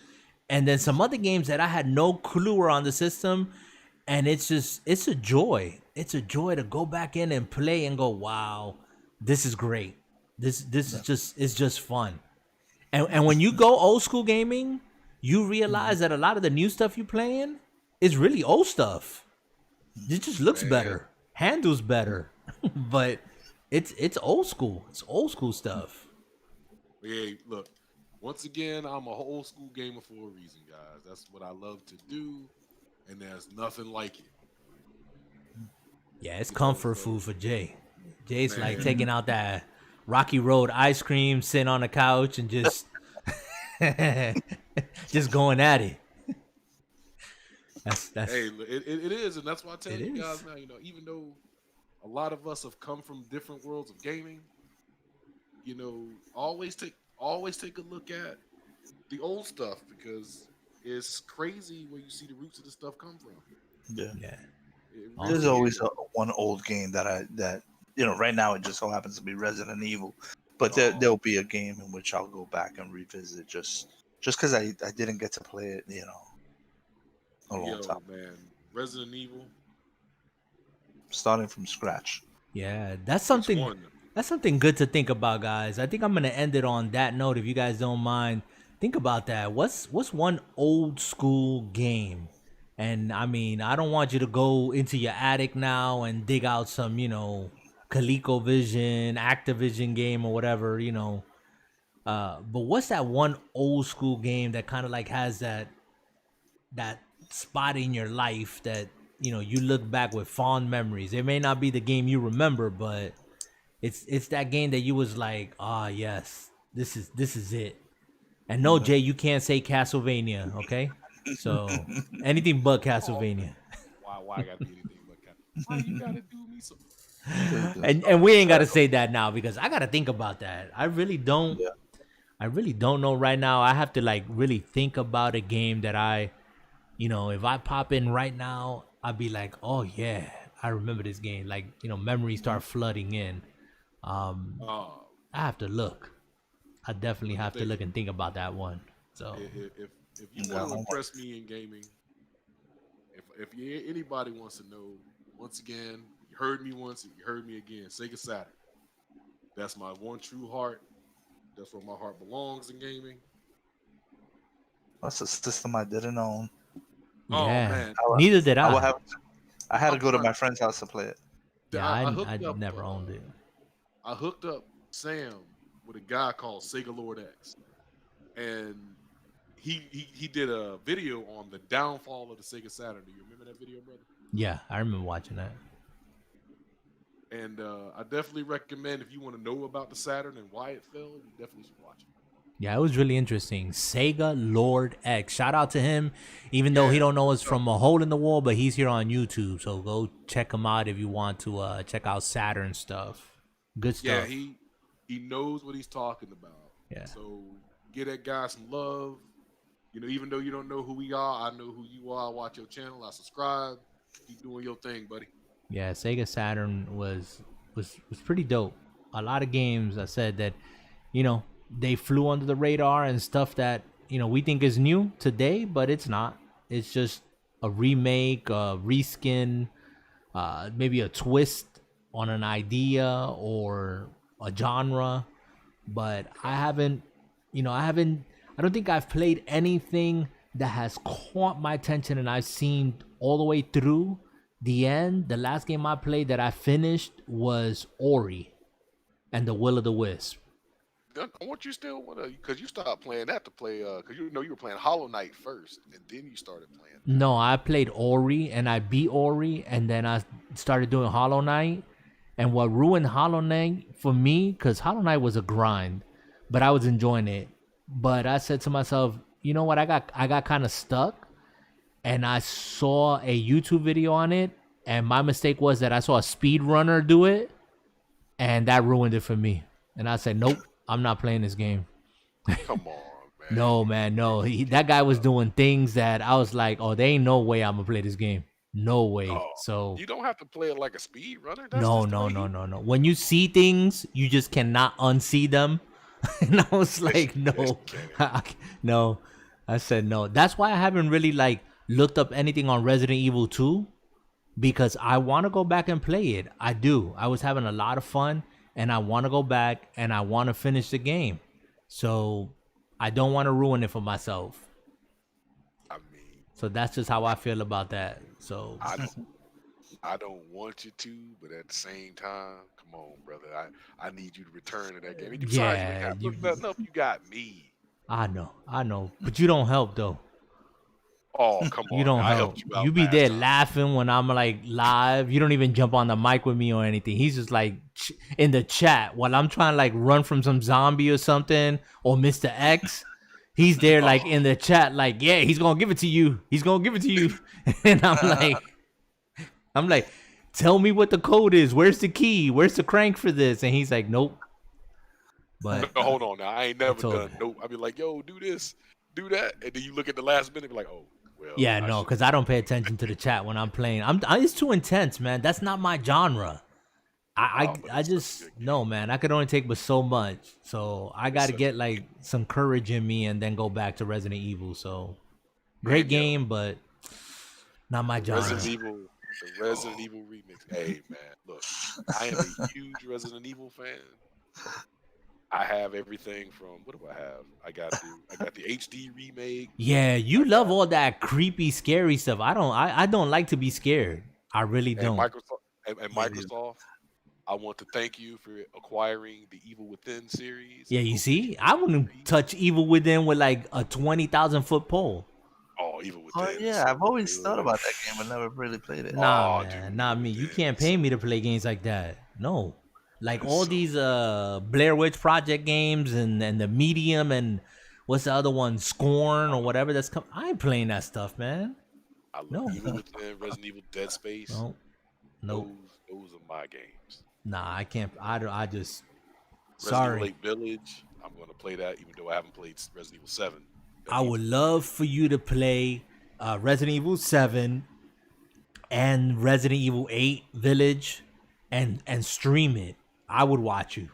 And then some other games that I had no clue were on the system, and it's a joy. It's a joy to go back in and play and go, wow, this is great. This is just fun. And when you go old school gaming, you realize that a lot of the new stuff you're playing is really old stuff. It just looks better, handles better, but it's old school. It's old school stuff. Hey, look, once again, I'm a old school gamer for a reason, guys. That's what I love to do, and there's nothing like it. Yeah, it's comfort food for Jay. Jay's like taking out that Rocky Road ice cream, sitting on the couch, and just just going at it. That's hey, it is, and that's why I tell you guys now. You know, even though a lot of us have come from different worlds of gaming, you know, always take a look at the old stuff, because it's crazy where you see the roots of the stuff come from. Yeah. Really There's always one old game that you know, right now it just so happens to be Resident Evil, but there'll be a game in which I'll go back and revisit just because I didn't get to play it, you know. Man, Resident Evil, starting from scratch. Yeah, that's something good to think about, guys. I think I'm gonna end it on that note, if you guys don't mind. Think about that. What's one old school game? And I mean, I don't want you to go into your attic now and dig out some, you know, ColecoVision, Activision game or whatever, you know. But what's that one old school game that kind of like has that spot in your life that, you know, you look back with fond memories? It may not be the game you remember, but It's that game that you was like, yes, this is it. And no, Jay, you can't say Castlevania, okay? So anything but Castlevania. Why I gotta be anything but Castlevania? Why you gotta do me so? And we ain't gotta say that now because I gotta think about that. I really don't. Yeah. I really don't know right now. I have to like really think about a game that if I pop in right now, I'd be like, oh yeah, I remember this game. Like, memories start flooding in. I have to look. I definitely have to look and think about that one. So if you want to impress me in gaming, if anybody wants to know, once again, you heard me once, you heard me again. Sega Saturn. That's my one true heart. That's where my heart belongs in gaming. That's a system I didn't own. Yeah, oh man, neither did I. I had to go to my friend's house to play it. Yeah, I never owned it. I hooked up Sam with a guy called Sega Lord X, and he did a video on the downfall of the Sega Saturn. Do you remember that video, brother? Yeah, I remember watching that. And I definitely recommend, if you want to know about the Saturn and why it fell, you definitely should watch it. Yeah, it was really interesting. Sega Lord X. Shout out to him, even though he don't know us from a hole in the wall, but he's here on YouTube. So go check him out if you want to check out Saturn stuff. Good stuff. Yeah, he knows what he's talking about. Yeah. So get that guy some love. Even though you don't know who we are, I know who you are. I watch your channel. I subscribe. Keep doing your thing, buddy. Yeah, Sega Saturn was pretty dope. A lot of games I said that, they flew under the radar and stuff that, we think is new today, but it's not. It's just a remake, a reskin, maybe a twist on an idea or a genre. But I don't think I've played anything that has caught my attention and I've seen all the way through the end. The last game I played that I finished was Ori and the Will of the Wisp. I want you still want to, because you stopped playing that to play, because you were playing Hollow Knight first, and then you started playing. No, I played Ori and I beat Ori, and then I started doing Hollow Knight. And what ruined Hollow Knight for me, because Hollow Knight was a grind, but I was enjoying it. But I said to myself, you know what? I got kind of stuck, and I saw a YouTube video on it, and my mistake was that I saw a speedrunner do it, and that ruined it for me. And I said, nope, I'm not playing this game. Come on, man. No, man, no. That guy was doing things that I was like, oh, there ain't no way I'm gonna play this game. No way. So you don't have to play it like a speed runner. No. When you see things, you just cannot unsee them. And I was like, no. No. I said no. That's why I haven't really looked up anything on Resident Evil 2, because I want to go back and play it. I do. I was having a lot of fun, and I want to go back and I want to finish the game. So I don't want to ruin it for myself. I mean, so that's just how I feel about that. So I don't want you to, but at the same time, come on, brother. I need you to return to that game. And yeah, you got me. I know, but you don't help though. Oh, come on. You don't help. You be there laughing when I'm live. You don't even jump on the mic with me or anything. He's just in the chat while I'm trying to run from some zombie or something, or Mr. X. He's there in the chat yeah, he's gonna give it to you. He's gonna give it to you. And I'm like, tell me what the code is. Where's the key? Where's the crank for this? And he's like, nope. But hold on now. I ain't never done nope. I be like, yo, do this, do that. And then you look at the last minute and be like, oh, well. Yeah, no, because I don't pay attention to the chat when I'm playing. It's too intense, man. That's not my genre. I just, no, man. I could only take but so much. So I got to get some courage in me and then go back to Resident Evil. So great game, but not my genre. The Resident Evil remix. Hey, man, look, I am a huge Resident Evil fan. I have everything from, what do I have? I got the HD remake. Yeah, you love all that creepy, scary stuff. I don't like to be scared. I really don't. Microsoft, I want to thank you for acquiring the Evil Within series. Yeah, you see, I wouldn't touch Evil Within with a 20,000-foot pole. Oh, Evil Within. Oh yeah, I've always thought about that game, but never really played it. Nah, man, not me. You can't pay me to play games like that. No. Like all these Blair Witch Project games and the Medium and what's the other one, Scorn or whatever that's come. I ain't playing that stuff, man. I love Evil Within, Resident Evil, Dead Space. No. Those are my games. Nah, I can't. I just. Resident Evil Village. I'm going to play that, even though I haven't played Resident Evil 7. I would love for you to play Resident Evil 7 and Resident Evil 8 Village and stream it. I would watch you.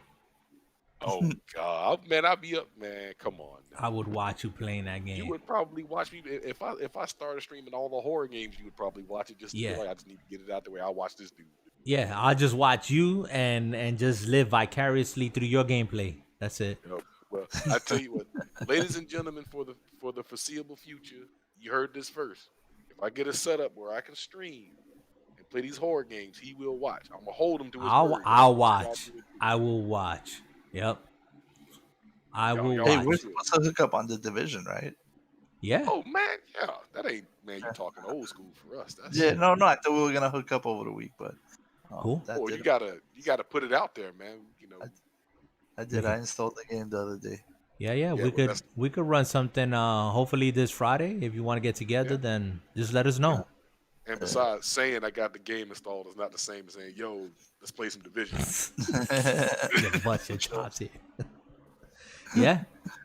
Oh God, man, I'd be up, man. Come on. Now. I would watch you playing that game. You would probably watch me if I started streaming all the horror games. You would probably watch it. Just to be like, I just need to get it out the way. I'll watch this dude. Yeah, I'll just watch you and just live vicariously through your gameplay. That's it. Well, I tell you what, ladies and gentlemen, for the foreseeable future, you heard this first. If I get a setup where I can stream and play these horror games, he will watch. I'm gonna hold him to his word. I'll watch. I will watch. Yep. I will watch. Hey, we're supposed to hook up on The Division, right? Yeah. Oh man, yeah. That ain't you talking old school for us. That's No. I thought we were gonna hook up over the week, but cool. You gotta put it out there, man. You know. I did. I installed the game the other day. Yeah. We could run something. Hopefully this Friday. If you want to get together, then just let us know. Yeah. And besides, saying I got the game installed is not the same as saying, "Yo, let's play some Division." Get bust your chops here. Yeah,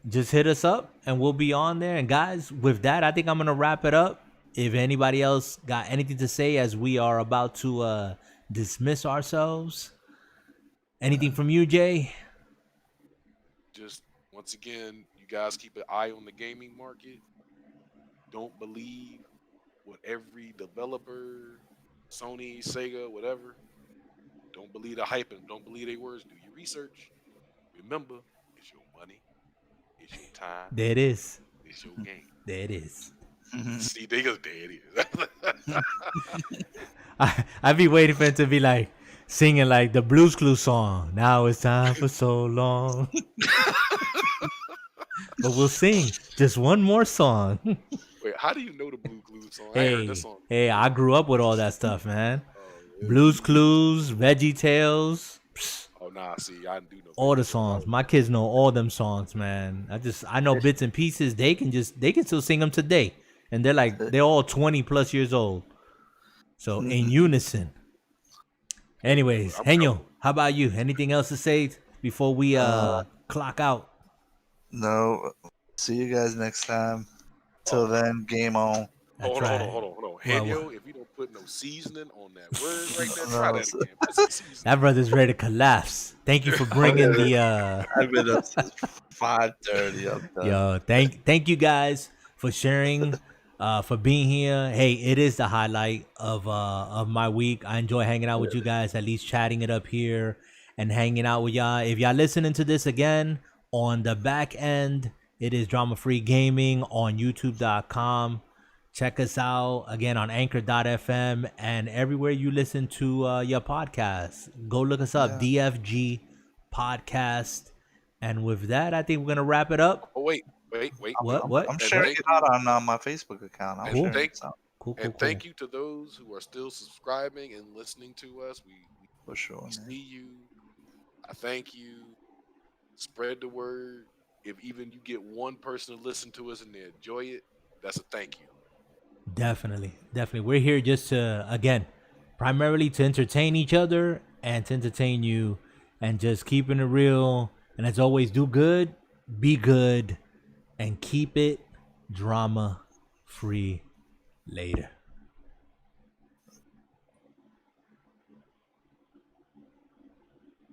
just hit us up and we'll be on there. And guys, with that, I think I'm gonna wrap it up. If anybody else got anything to say as we are about to dismiss ourselves, anything from you, Jay? Just once again, you guys keep an eye on the gaming market. Don't believe what every developer, Sony, Sega, whatever. Don't believe the hype and don't believe their words. Do your research. Remember, it's your money, it's your time. There it is. It's your game. There it is. See, there it is. I'd be waiting for it to be like singing like the Blues Clues song. Now it's time for so long. But we'll sing just one more song. Wait, how do you know the Blue Clues song? I ain't heard this song. Hey, I grew up with all that stuff, man. Blues Clues, Veggie Tales. Oh nah, see, I do know all the songs. My kids know all them songs, man. I know bits and pieces. They can still sing them today, and they're all 20 plus years old. So in unison. Anyways, Henyo, how about you? Anything else to say before we clock out? No. See you guys next time. Till then, game on. Hold on. Henyo, if you don't put no seasoning on that word right there, try that again. Put some seasoning. That brother's ready to collapse. Thank you for bringing the. I've been up since 5:30. Yo, thank you guys for sharing, for being here. Hey, it is the highlight of my week. I enjoy hanging out with you guys, at least chatting it up here and hanging out with y'all. If y'all listening to this again on the back end, it is Drama Free Gaming on YouTube.com. Check us out again on Anchor.fm and everywhere you listen to your podcasts. Go look us up, DFG Podcast. And with that, I think we're gonna wrap it up. Oh wait. What? I'm sharing it out on my Facebook account. Cool. Thank you to those who are still subscribing and listening to us. We for sure. We see you. I thank you. Spread the word. If even you get one person to listen to us and they enjoy it, that's a thank you. Definitely. We're here just to, again, primarily to entertain each other and to entertain you and just keeping it real. And as always, do good, be good, and keep it drama free. Later.